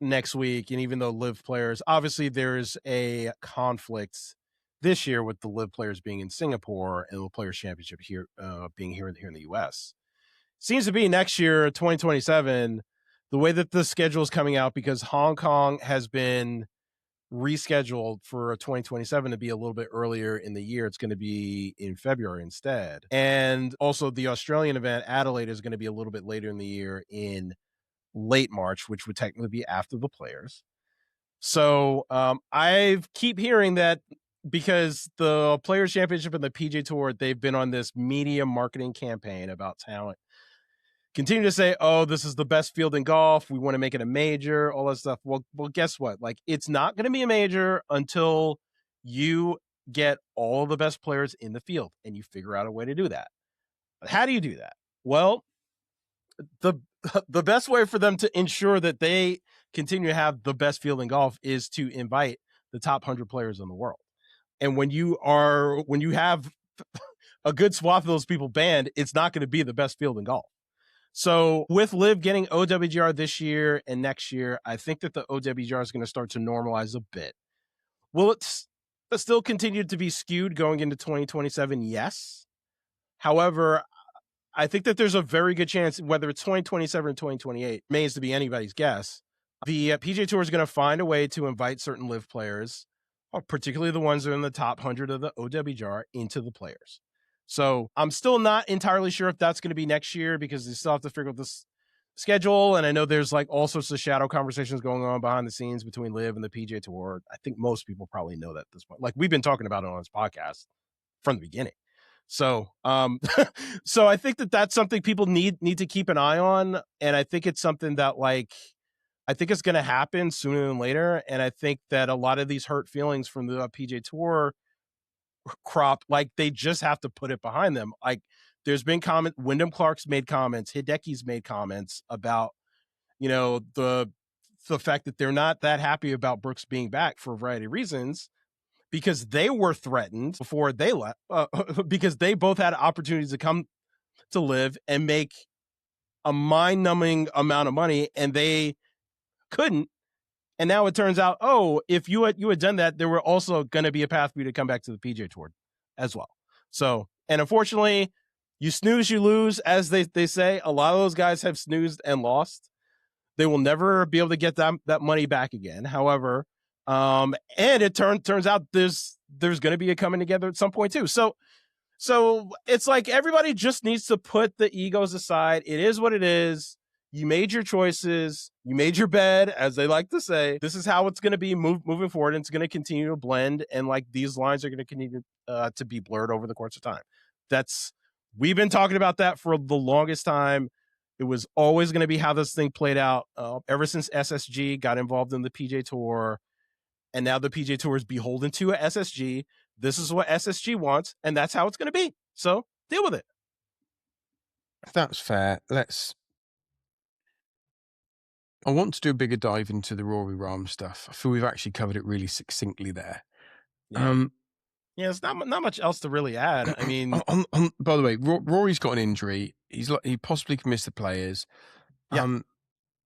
next week, and even though Live players, obviously there's a conflict this year with the Live players being in Singapore and the Players' Championship here being here in the U.S. Seems to be next year, 2027, the way that the schedule is coming out, because Hong Kong has been rescheduled for 2027 to be a little bit earlier in the year. It's going to be in February instead. And also the Australian event, Adelaide, is going to be a little bit later in the year in late March, which would technically be after the Players. So I keep hearing that because the Players Championship and the PGA Tour, they've been on this media marketing campaign about talent. Continue to say, oh, this is the best field in golf. We want to make it a major, all that stuff. Well, guess what? Like, it's not going to be a major until you get all the best players in the field and you figure out a way to do that. How do you do that? Well, the best way for them to ensure that they continue to have the best field in golf is to invite the top 100 players in the world. And when you have a good swath of those people banned, it's not going to be the best field in golf. So with Liv getting OWGR this year and next year, I think that the OWGR is going to start to normalize a bit. Will it still continue to be skewed going into 2027? Yes. However, I think that there's a very good chance, whether it's 2027 or 2028, remains to be anybody's guess. The PGA Tour is going to find a way to invite certain Liv players, particularly the ones that are in the top 100 of the OWGR, into the Players. So I'm still not entirely sure if that's going to be next year because they still have to figure out this schedule. And I know there's like all sorts of shadow conversations going on behind the scenes between Liv and the PGA Tour. I think most people probably know that at this point. Like we've been talking about it on this podcast from the beginning. So, so I think that that's something people need to keep an eye on. And I think it's something that I think it's going to happen sooner than later. And I think that a lot of these hurt feelings from the PGA Tour crop, like they just have to put it behind them. Like there's been Wyndham Clark's made comments, Hideki's made comments about, the fact that they're not that happy about Brooks being back for a variety of reasons, because they were threatened before they left, because they both had opportunities to come to Live and make a mind-numbing amount of money, and they couldn't. And now it turns out, if you had done that, there were also going to be a path for you to come back to the PGA Tour as well. So, and unfortunately, you snooze, you lose, as they say. A lot of those guys have snoozed and lost. They will never be able to get that money back again. However, and it turns out there's going to be a coming together at some point too. So it's like everybody just needs to put the egos aside. It is what it is. You made your choices. You made your bed, as they like to say. This is how it's going to be moving forward, and it's going to continue to blend. And like these lines are going to continue to be blurred over the course of time. We've been talking about that for the longest time. It was always going to be how this thing played out ever since SSG got involved in the PGA Tour. And now the PGA Tour is beholden to a SSG. This is what SSG wants, and that's how it's going to be. So deal with it. That's fair. Let's I want to do a bigger dive into the Rory Rahm stuff. I feel we've actually covered it really succinctly there. Yeah. Yeah, it's not much else to really add. I mean, by the way, Rory's got an injury. He possibly can miss the Players. yeah,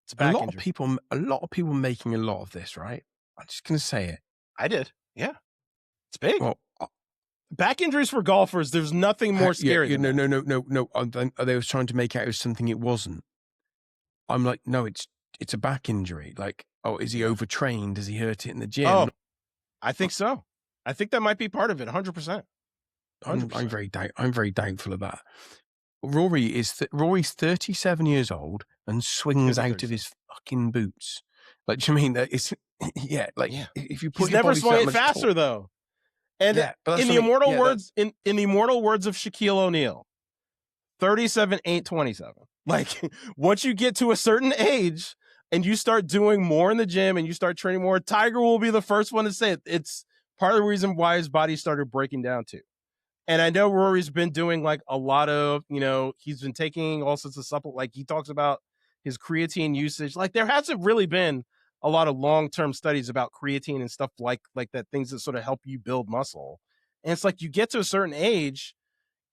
it's a A back lot injury. of people making a lot of this, right? I'm just going to say it. I did. Yeah, it's big. Well, back injuries for golfers. There's nothing more scary. No. They were trying to make out it was something it wasn't. I'm like, no, it's a back injury. Like, oh, is he overtrained? Does he hurt it in the gym? Oh, I think so. I think that might be part of it. 100%. I'm very doubtful of that. Rory's 37 years old and swings out of his fucking boots. Like, do you mean that it's if you put he's never swung it faster though. And in the immortal words in the immortal words of Shaquille O'Neal, 37 ain't 27. Like, once you get to a certain age and you start doing more in the gym and you start training more, Tiger will be the first one to say it. It's part of the reason why his body started breaking down too. And I know Rory's been doing like a lot of, he's been taking all sorts of supplements. Like, he talks about his creatine usage. Like, there hasn't really been a lot of long-term studies about creatine and stuff like that, things that sort of help you build muscle. And it's like, you get to a certain age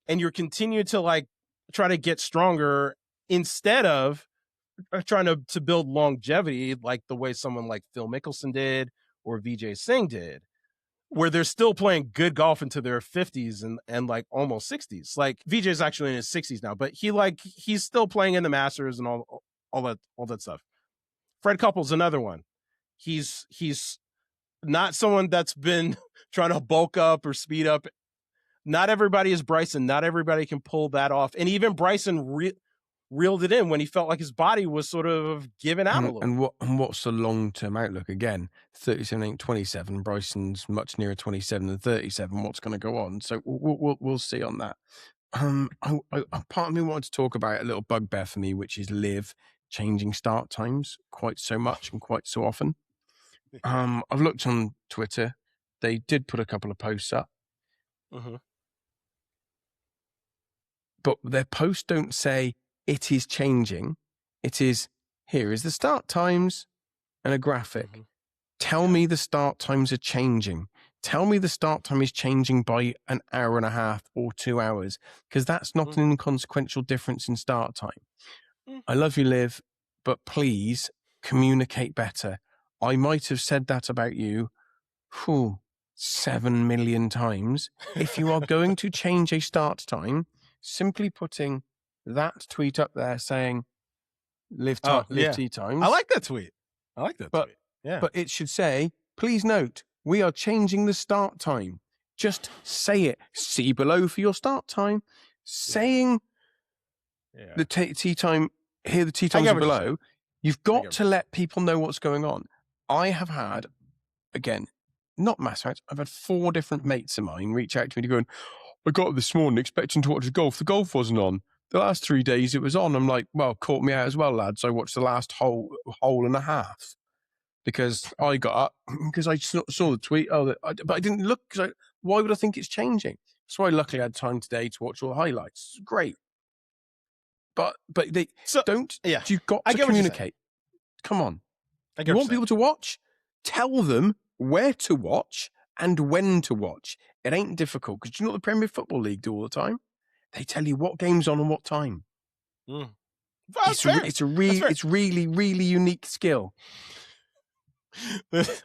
and you're continuing to like try to get stronger instead of trying to build longevity, like the way someone like Phil Mickelson did or Vijay Singh did, where they're still playing good golf into their 50s and like almost 60s. Like, Vijay's actually in his 60s now, but he's still playing in the Masters and all that stuff. Fred Couples, another one. He's not someone that's been trying to bulk up or speed up. Not everybody is Bryson. Not everybody can pull that off. And even Bryson reeled it in when he felt like his body was sort of giving out a little. And what's the long-term outlook? Again, 37 ain't 27. Bryson's much nearer 27 than 37. What's going to go on? So we'll see on that. Part of me wanted to talk about a little bugbear for me, which is Liv changing start times quite so much and quite so often. I've looked on Twitter. They did put a couple of posts up. But their posts don't say it is changing. It is, here is the start times and a graphic. Tell me the start times are changing. Tell me the start time is changing by an hour and a half or 2 hours, because that's not an inconsequential difference in start time. I love you, Liv, but please communicate better. I might have said that about you 7 million times. If you are going to change a start time, simply putting that tweet up there saying live tee times. I like that tweet. Tweet. Yeah. But it should say, please note, we are changing the start time. Just say it. See below for your start time. Saying the tee time, here the tee times are below. You've got to let people know what's going on. I have had, again, not mass facts, I've had 4 different mates of mine reach out to me to go, I got up this morning expecting to watch the golf. The golf wasn't on. The last 3 days it was on. I'm like, well, caught me out as well, lads. I watched the last hole and a half because I got up because I saw the tweet. But I didn't look because why would I think it's changing? So I luckily had time today to watch all the highlights. It's great. But they don't. Yeah. You've got to communicate. Come on. You want people to watch? Tell them where to watch and when to watch. It ain't difficult because you know what the Premier Football League do all the time? They tell you what game's on and what time. It's really, really unique skill. There's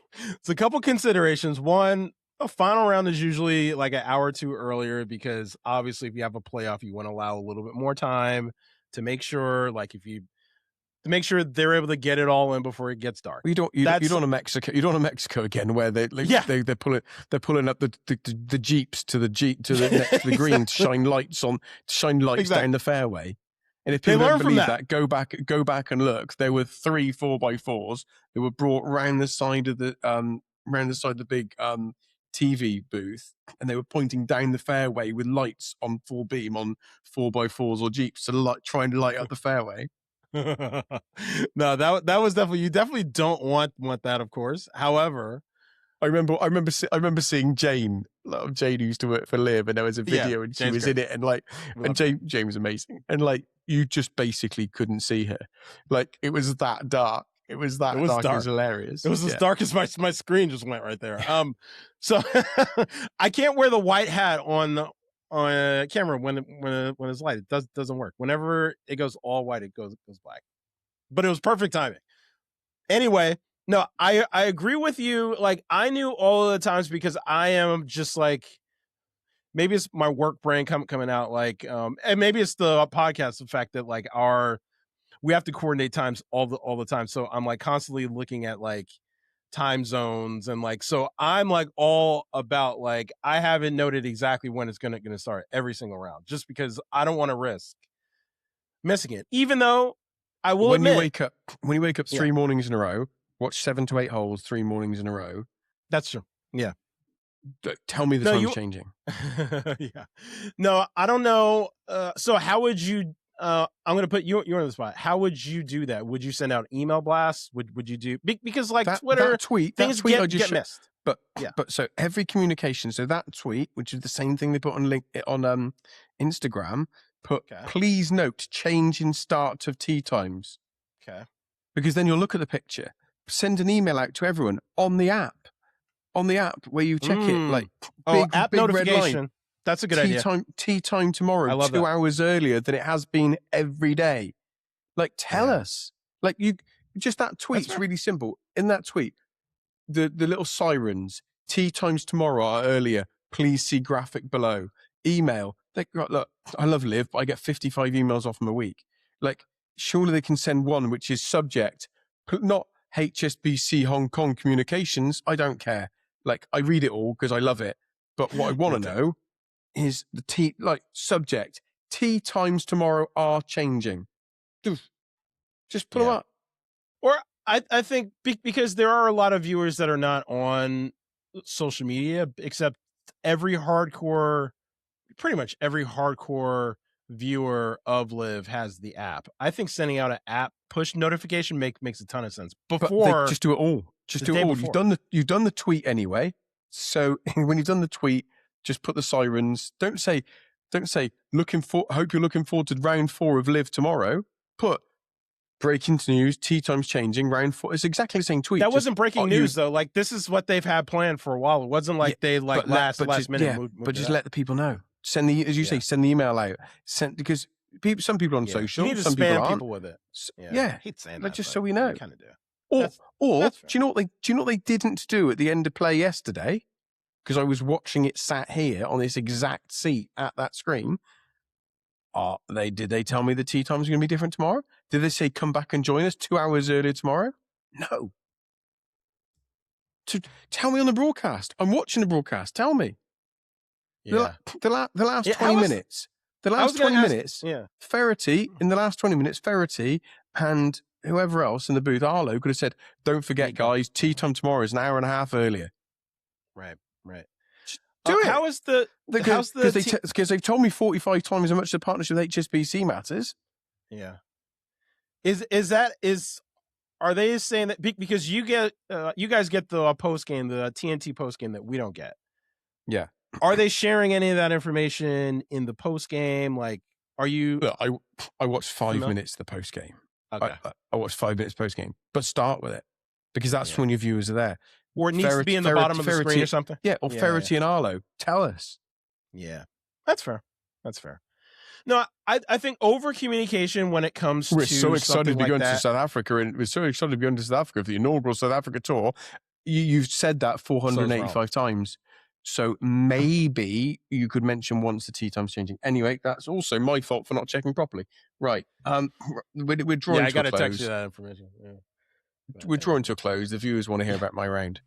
a couple considerations. One, a final round is usually like an hour or two earlier because obviously if you have a playoff, you want to allow a little bit more time to make sure, to make sure they're able to get it all in before it gets dark. You don't want Mexico again, where they're pulling up the jeeps to the next to the green to shine lights down the fairway. And if people don't believe that, go back and look. There were 3 4x4s that were brought round the side of the big TV booth, and they were pointing down the fairway with lights on full beam on 4x4s or jeeps to try and light up the fairway. No, that was definitely, you definitely don't want that, of course. However, I remember seeing Jane who used to work for Liv, and there was a video and she was in it, and Jane was amazing, and you just basically couldn't see her. It was that dark. It was that It was dark. It dark. was hilarious. It was as dark as my screen just went right there. So I can't wear the white hat on camera when it's light. It doesn't work. Whenever it goes all white, it goes black. But it was perfect timing. Anyway, no, I agree with you. Like, I knew all of the times because I am just like, maybe it's my work brain coming out, like, and maybe it's the podcast, the fact that like we have to coordinate times all the time. So I'm like constantly looking at like time zones and like, so I'm like all about like, I haven't noted exactly when it's gonna start every single round, just because I don't want to risk missing it. Even though I will when admit, you wake up 3 mornings in a row, watch 7 to 8 holes 3 mornings in a row. That's true. Yeah. Tell me the time's changing. Yeah. No, I don't know. So how would you? I'm going to put you on the spot. How would you do that? Would you send out email blasts? Would you do because like Twitter that tweet get missed? But so every communication, so that tweet, which is the same thing they put on Instagram, please note change in start of tee times. Okay. Because then you'll look at the picture, send an email out to everyone on the app where you check it, like app big notification. Red line. That's a good idea. Tee time tomorrow, 2 hours earlier than it has been every day. Like, tell us. Like, you just that tweet's really simple. In that tweet, the little sirens, tee times tomorrow are earlier. Please see graphic below. Email. Look, I love Liv, but I get 55 emails off them a week. Like, surely they can send one which is subject, not HSBC Hong Kong communications. I don't care. Like, I read it all because I love it. But what I want to know is the subject. Tee times tomorrow are changing. Just put them up. Or I think because there are a lot of viewers that are not on social media, except pretty much every hardcore viewer of Live has the app. I think sending out an app push notification makes a ton of sense. Before, just do it all. Just do it all. You've done the tweet anyway. So when you've done the tweet, just put the sirens. Don't say hope you're looking forward to round 4 of Live tomorrow. Put breaking news, tee times changing, round 4. It's exactly the same tweet. That wasn't breaking news though. Like, this is what they've had planned for a while. It wasn't like they like last minute. Moved but just let the people know. Send the email out. Because some people on social, you need to some spam people aren't. people with it. I hate saying that, just so we know. Kind of do. Or do you know what they didn't do at the end of play yesterday? Because I was watching it sat here on this exact seat at that screen. Did they tell me the tee times are going to be different tomorrow? Did they say come back and join us 2 hours earlier tomorrow? No. Tell me on the broadcast. I'm watching the broadcast. Tell me. Yeah. The last 20 minutes. The last 20 minutes. Yeah. Ferrety, in the last 20 minutes, Ferrety and whoever else in the booth, Arlo, could have said, don't forget, guys, tee time tomorrow is an hour and a half earlier. Right. Do it. How is because they've told me 45 times how much the partnership with HSBC matters. Yeah. Are they saying that because you guys get the post game, the TNT post game that we don't get? Yeah. Are they sharing any of that information in the post game? Like, are you? Look, I watched 5 minutes of the post game. Okay. I watched 5 minutes post game, but start with it because that's when your viewers are there. Or it needs to be in the bottom of the screen or something. Yeah, or Ferrety and Arlo. Tell us. Yeah, that's fair. No, I think over communication when it comes to we're so excited to be going to South Africa, and we're so excited to be going to South Africa for the inaugural South Africa tour. You've said that 485 times. So maybe you could mention once the tee time's changing. Anyway, that's also my fault for not checking properly. Right. We're drawing to a close. I got to text you that information. Yeah. We're drawing to a close. The viewers want to hear about my round.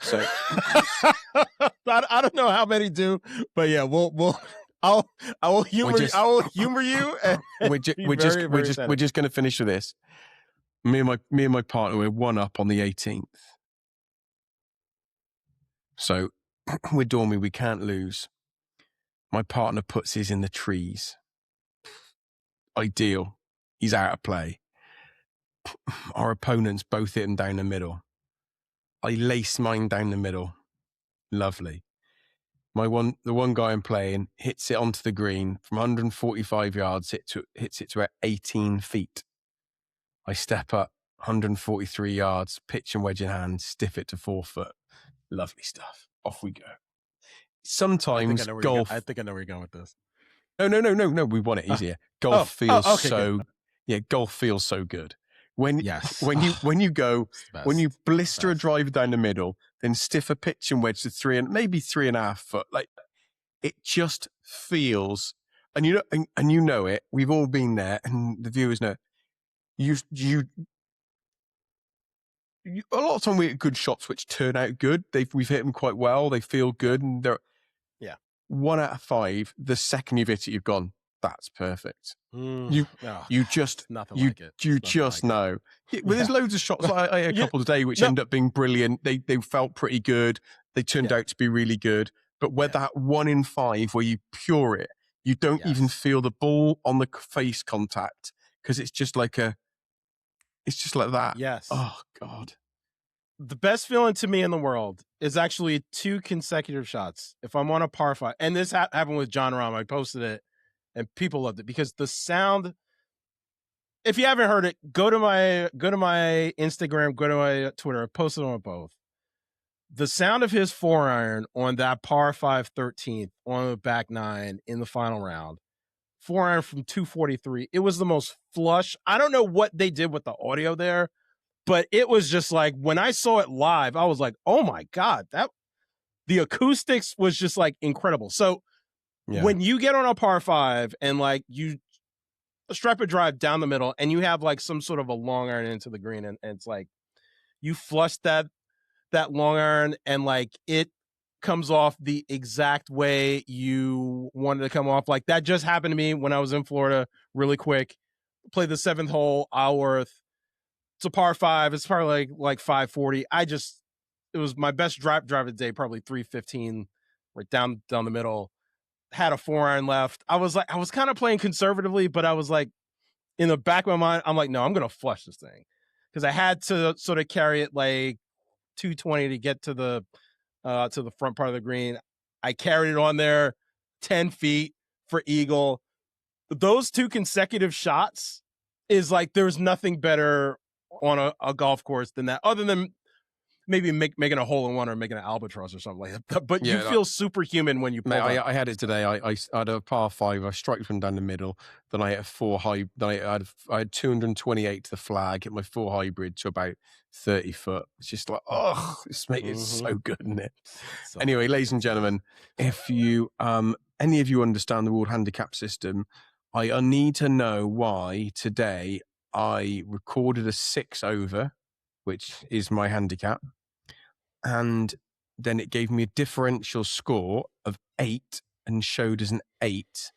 So I don't know how many do, but yeah, I will humor you. And we're just going to finish with this. Me and my partner, we're 1 up on the 18th. So with Dormy, we can't lose. My partner puts his in the trees. Ideal. He's out of play. Our opponents both hit him down the middle. I lace mine down the middle. Lovely. The one guy I'm playing hits it onto the green from 145 yards, hits it to about 18 feet. I step up, 143 yards, pitch and wedge in hand, stiff it to 4 foot. Lovely stuff. Off we go. Sometimes golf. I think I know where you're going with this. No. We won it easier. Golf feels okay, so. good. Yeah, golf feels so good. When you Best. blister a driver down the middle, then stiff a pitch and wedge to 3.5 foot, like it just feels. And you know it. We've all been there, and the viewers know. You a lot of time we get good shots which turn out good. We've hit them quite well. They feel good, and they're 1 out of 5. The second you've hit it, you've gone. That's perfect. You just know. There's loads of shots. I had a couple today which end up being brilliant. They felt pretty good. They turned out to be really good. But where that 1 in 5 where you pure it, you don't even feel the ball on the face contact because it's just like that. Yes. Oh God. The best feeling to me in the world is actually 2 consecutive shots. If I'm on a par 5, and this happened with Jon Rahm, I posted it and people loved it because the sound. If you haven't heard it, go to my Instagram, go to my Twitter. I posted on both. The sound of his 4-iron on that par 5 13th on the back 9 in the final round, 4-iron from 243. It was the most flush. I don't know what they did with the audio there, but it was just like when I saw it live, I was like, oh my God, the acoustics was just like incredible. So when you get on a par 5 and like you strap a drive down the middle and you have like some sort of a long iron into the green and it's like you flush that long iron and like it comes off the exact way you wanted to come off. Like that just happened to me when I was in Florida really quick. Played the 7th hole, Isleworth. It's a par 5. It's probably like 540. It was my best drive of the day, probably 315 right down the middle. Had a 4-iron left. I was kind of playing conservatively, but I was like, in the back of my mind, I'm like, no, I'm going to flush this thing. Because I had to sort of carry it like 220 to get to the front part of the green. I carried it on there 10 feet for eagle. Those 2 consecutive shots is like, there's nothing better on a golf course than that, other than maybe making a hole in one or making an albatross or something like that. But you feel superhuman when you pull that. I had it today. I had a par 5. I striked one down the middle. Then I hit a 4 high. Then I had 228 to the flag. Hit my 4 hybrid to about 30 foot. It's just like, this mate is so good, isn't it? So anyway, ladies and gentlemen, if you any of you understand the World Handicap system, I need to know why today I recorded a 6 over, which is my handicap, and then it gave me a differential score of 8 and showed as an 8.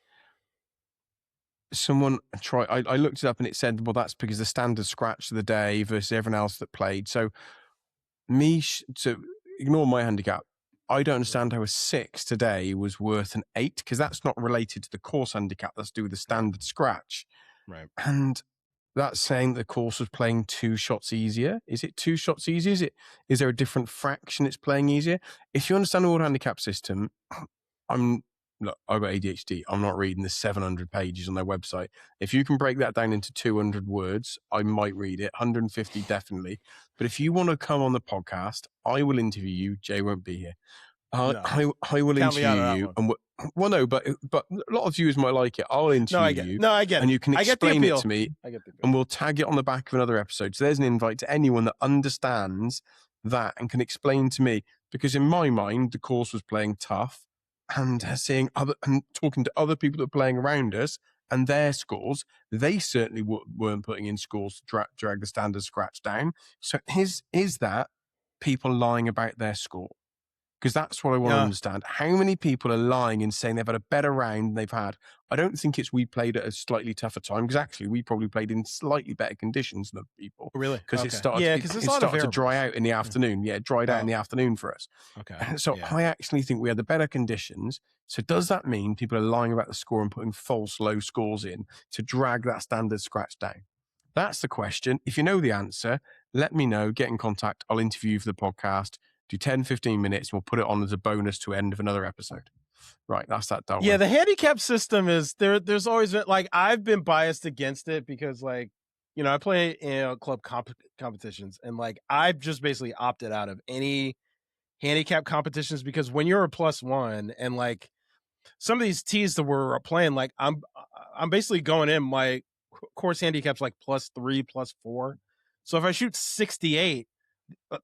Someone I looked it up and it said, well, that's because the standard scratch of the day versus everyone else that played. So so ignore my handicap. I don't understand how a 6 today was worth an 8 because that's not related to the course handicap. That's to do with the standard scratch. Right. And that's saying the course was playing 2 shots easier. Is it 2 shots easier? Is there a different fraction it's playing easier? If you understand the World Handicap system, I've got ADHD. I'm not reading the 700 pages on their website. If you can break that down into 200 words, I might read it. 150 definitely. But if you want to come on the podcast, I will interview you. Jay won't be here. I will interview you. And but a lot of viewers might like it. I'll interview you. No, I get it. And you can explain it to me. I get the appeal. And we'll tag it on the back of another episode. So there's an invite to anyone that understands that and can explain to me. Because in my mind, the course was playing tough, and seeing and talking to other people that are playing around us and their scores, they certainly weren't putting in scores to drag the standard scratch down. So is that people lying about their score? Because that's what I want to understand. How many people are lying and saying they've had a better round than they've had? I don't think it's we played at a slightly tougher time, because actually we probably played in slightly better conditions than people. Really? Because it started to dry out in the afternoon. Yeah, it dried out in the afternoon for us. Okay. So I actually think we had the better conditions. So does that mean people are lying about the score and putting false low scores in to drag that standard scratch down? That's the question. If you know the answer, let me know. Get in contact. I'll interview you for the podcast. Do 10, 15 minutes, and we'll put it on as a bonus to end of another episode. Right, that's that done. Yeah, the handicap system is there's always been, like, I've been biased against it because, like, I play club competitions, and like I've just basically opted out of any handicap competitions because when you're a +1 and like some of these tees that we're playing, like I'm basically going in my course handicap's like +3, +4. So if I shoot 68,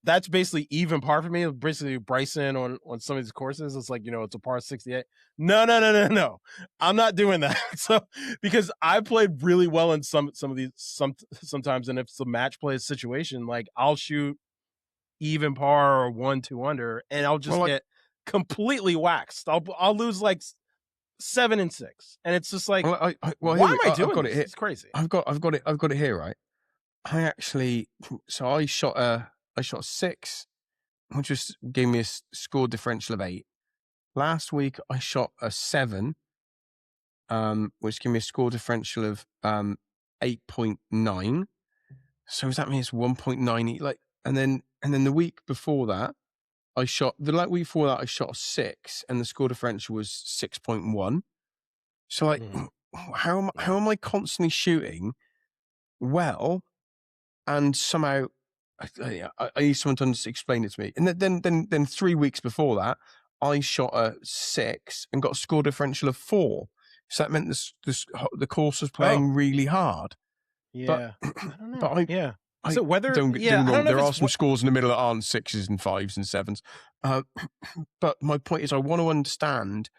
that's basically even par for me. Basically Bryson on some of these courses, it's like, it's a par 68. No. I'm not doing that. So because I played really well in some of these sometimes, and if it's a match play situation, like I'll shoot even par or 1-2 under, and I'll just get completely waxed. I'll lose like 7 and 6, and it's just like, why am I doing this? It's crazy. I've got it here, right? I actually, so I shot a 6, which just gave me a score differential of 8. Last week I shot a 7, which gave me a score differential of 8.9. So does that mean it's 1.9? Like, and then the week before that, I shot a 6, and the score differential was 6.1. So like, how am I constantly shooting well, and somehow I need someone to explain it to me. And then 3 weeks before that, I shot a 6 and got a score differential of 4. So that meant the course was playing really hard. Yeah, I don't know. But so whether don't get me wrong, there are some what, scores in the middle that aren't 6s and 5s and 7s. But my point is, I want to understand.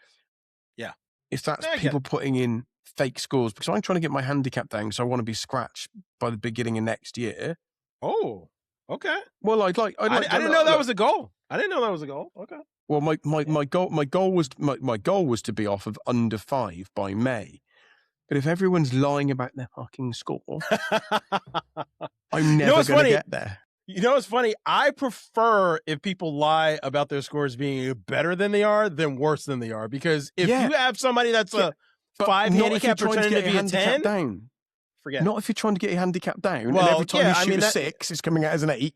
Yeah, if that's people putting in fake scores, because I'm trying to get my handicap down, so I want to be scratched by the beginning of next year. Oh, okay. Well, I didn't know that was a goal. I didn't know that was a goal. Okay. Well, my goal was to be off of under 5 by May. But if everyone's lying about their fucking score, I'm never going to get there. You know what's funny? I prefer if people lie about their scores being better than they are than worse than they are. Because if you have somebody that's a 5 handicap pretending to be a 10, down. Forget. Not if you're trying to get your handicap down. Well, and every time you shoot a 6, it's coming out as an 8.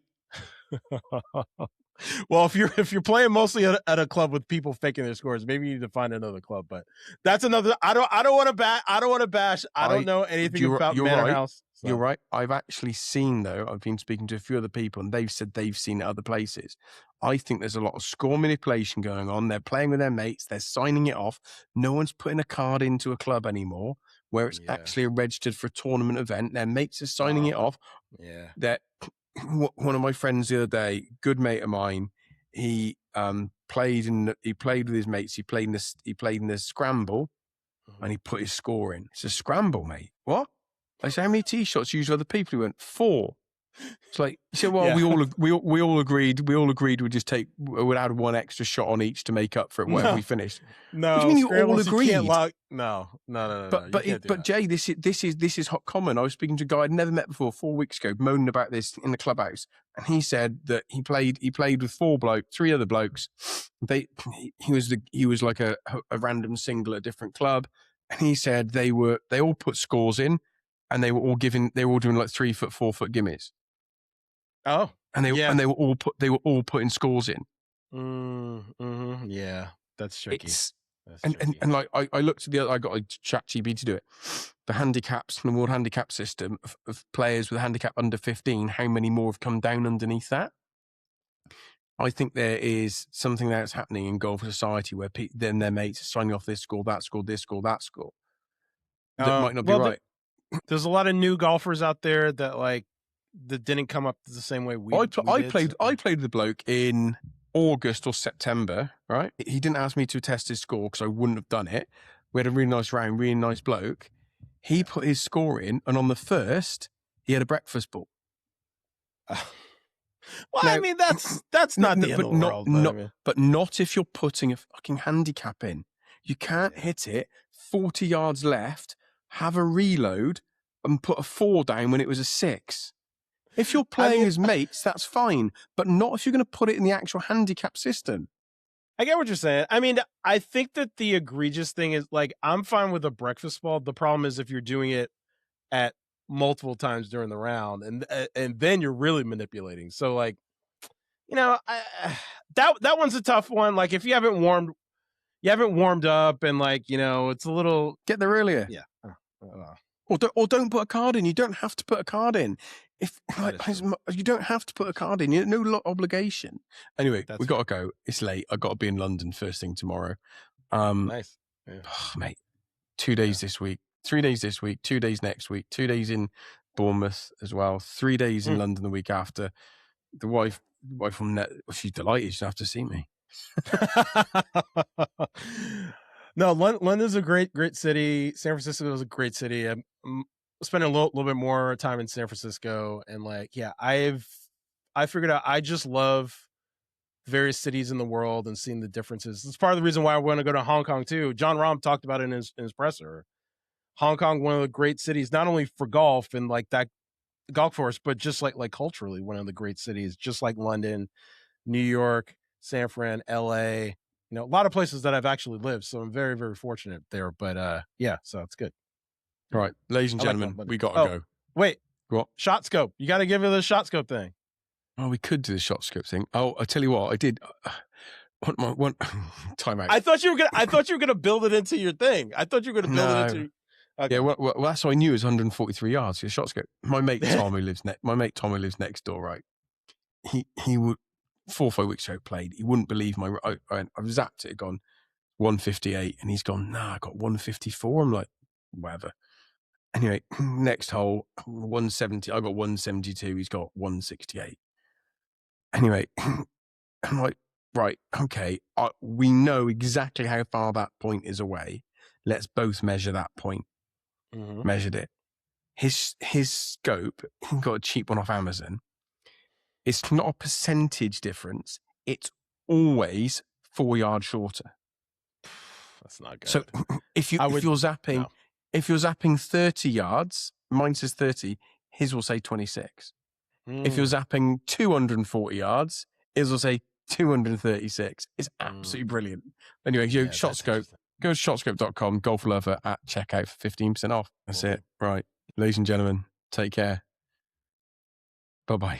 Well, if you're playing mostly at a club with people faking their scores, maybe you need to find another club. But that's another. I don't want to bash. I don't know anything about Manor House. So. You're right. I've actually seen, though, I've been speaking to a few other people, and they've said they've seen it other places. I think there's a lot of score manipulation going on. They're playing with their mates. They're signing it off. No one's putting a card into a club anymore where it's actually registered for a tournament event. Their mates are signing it off. Yeah. That one of my friends the other day, good mate of mine, he played with his mates. He played in the scramble, and he put his score in. It's a scramble, mate. What? I said, how many tee shots use other people? He went 4. It's like, he said, well, we all agreed we'd just we'd add 1 extra shot on each to make up for it when we finished. No, what do you mean you all agreed? No. But Jay, this is hot common. I was speaking to a guy I'd never met before 4 weeks ago, moaning about this in the clubhouse, and he said that he played with 3 other blokes. He was like a random single at a different club, and he said they all put scores in, and they were all doing like 3 foot, 4 foot gimmies. Oh, and they were all putting scores in. Yeah, that's tricky. And like I looked at I got a ChatGPT to do it. The handicaps from the World Handicap system of players with a handicap under 15. How many more have come down underneath that? I think there is something that's happening in golf society where then their mates are signing off this score, that score, this score, that score. That might not be right. There's a lot of new golfers out there that didn't come up the same way we did. I played the bloke in August or September, right? He didn't ask me to test his score because I wouldn't have done it. We had a really nice round, really nice bloke. He put his score in, and on the first, he had a breakfast ball. Well, now, I mean, that's not the end of the world. But not if you're putting a fucking handicap in. You can't hit it 40 yards left, have a reload, and put a 4 down when it was a 6. If you're playing as mates, that's fine, but not if you're going to put it in the actual handicap system. I get what you're saying. I mean, I think that the egregious thing is, I'm fine with a breakfast ball. The problem is if you're doing it at multiple times during the round, and then you're really manipulating. So, that one's a tough one. Like, if you haven't warmed up, and it's a little, get there earlier. Yeah. Or don't put a card in. You don't have to put a card in. If you don't have to put a card in, no obligation. Anyway, we got to go. It's late. I got to be in London first thing tomorrow. Nice, mate. 2 days this week, 3 days this week, 2 days next week, 2 days in Bournemouth as well, 3 days in London the week after. The wife from Net, she's delighted. She'll have to see me. No, London's a great city. San Francisco is a great city. I'm spending a little bit more time in San Francisco, and I figured out I just love various cities in the world and seeing the differences. It's part of the reason why I want to go to Hong Kong too. Jon Rahm talked about it in his presser. Hong Kong, one of the great cities, not only for golf and like that golf course, but just like culturally, one of the great cities, just like London, New York, San Fran, LA, a lot of places that I've actually lived. So I'm very, very fortunate there. But yeah, so it's good. All right, ladies and gentlemen, we got to go. Wait, what? Shot scope. You got to give it the shot scope thing. Oh, we could do the shot scope thing. Oh, I tell you what, I did. One time out. I thought you were gonna build it into your thing. I thought you were gonna build it into. Okay. Yeah, well, that's what I knew. It was 143 yards. Your shot scope. My mate Tom, who lives next door, right? He would 4 or 5 weeks ago played. He wouldn't believe I've zapped it, gone 158, and he's gone. Nah, I got 154. I'm like, whatever. Anyway, next hole 170. I got 172. He's got 168. Anyway, I'm like, right, okay. We know exactly how far that point is away. Let's both measure that point. Measured it. His scope, he got a cheap one off Amazon. It's not a percentage difference. It's always 4 yards shorter. That's not good. So if you're zapping 30 yards, mine says 30, his will say 26. If you're zapping 240 yards, his will say 236. It's absolutely brilliant. Anyway, shot scope. Go to shotscope.com, golf lover at checkout for 15% off. That's it. Right. Ladies and gentlemen, take care. Bye-bye.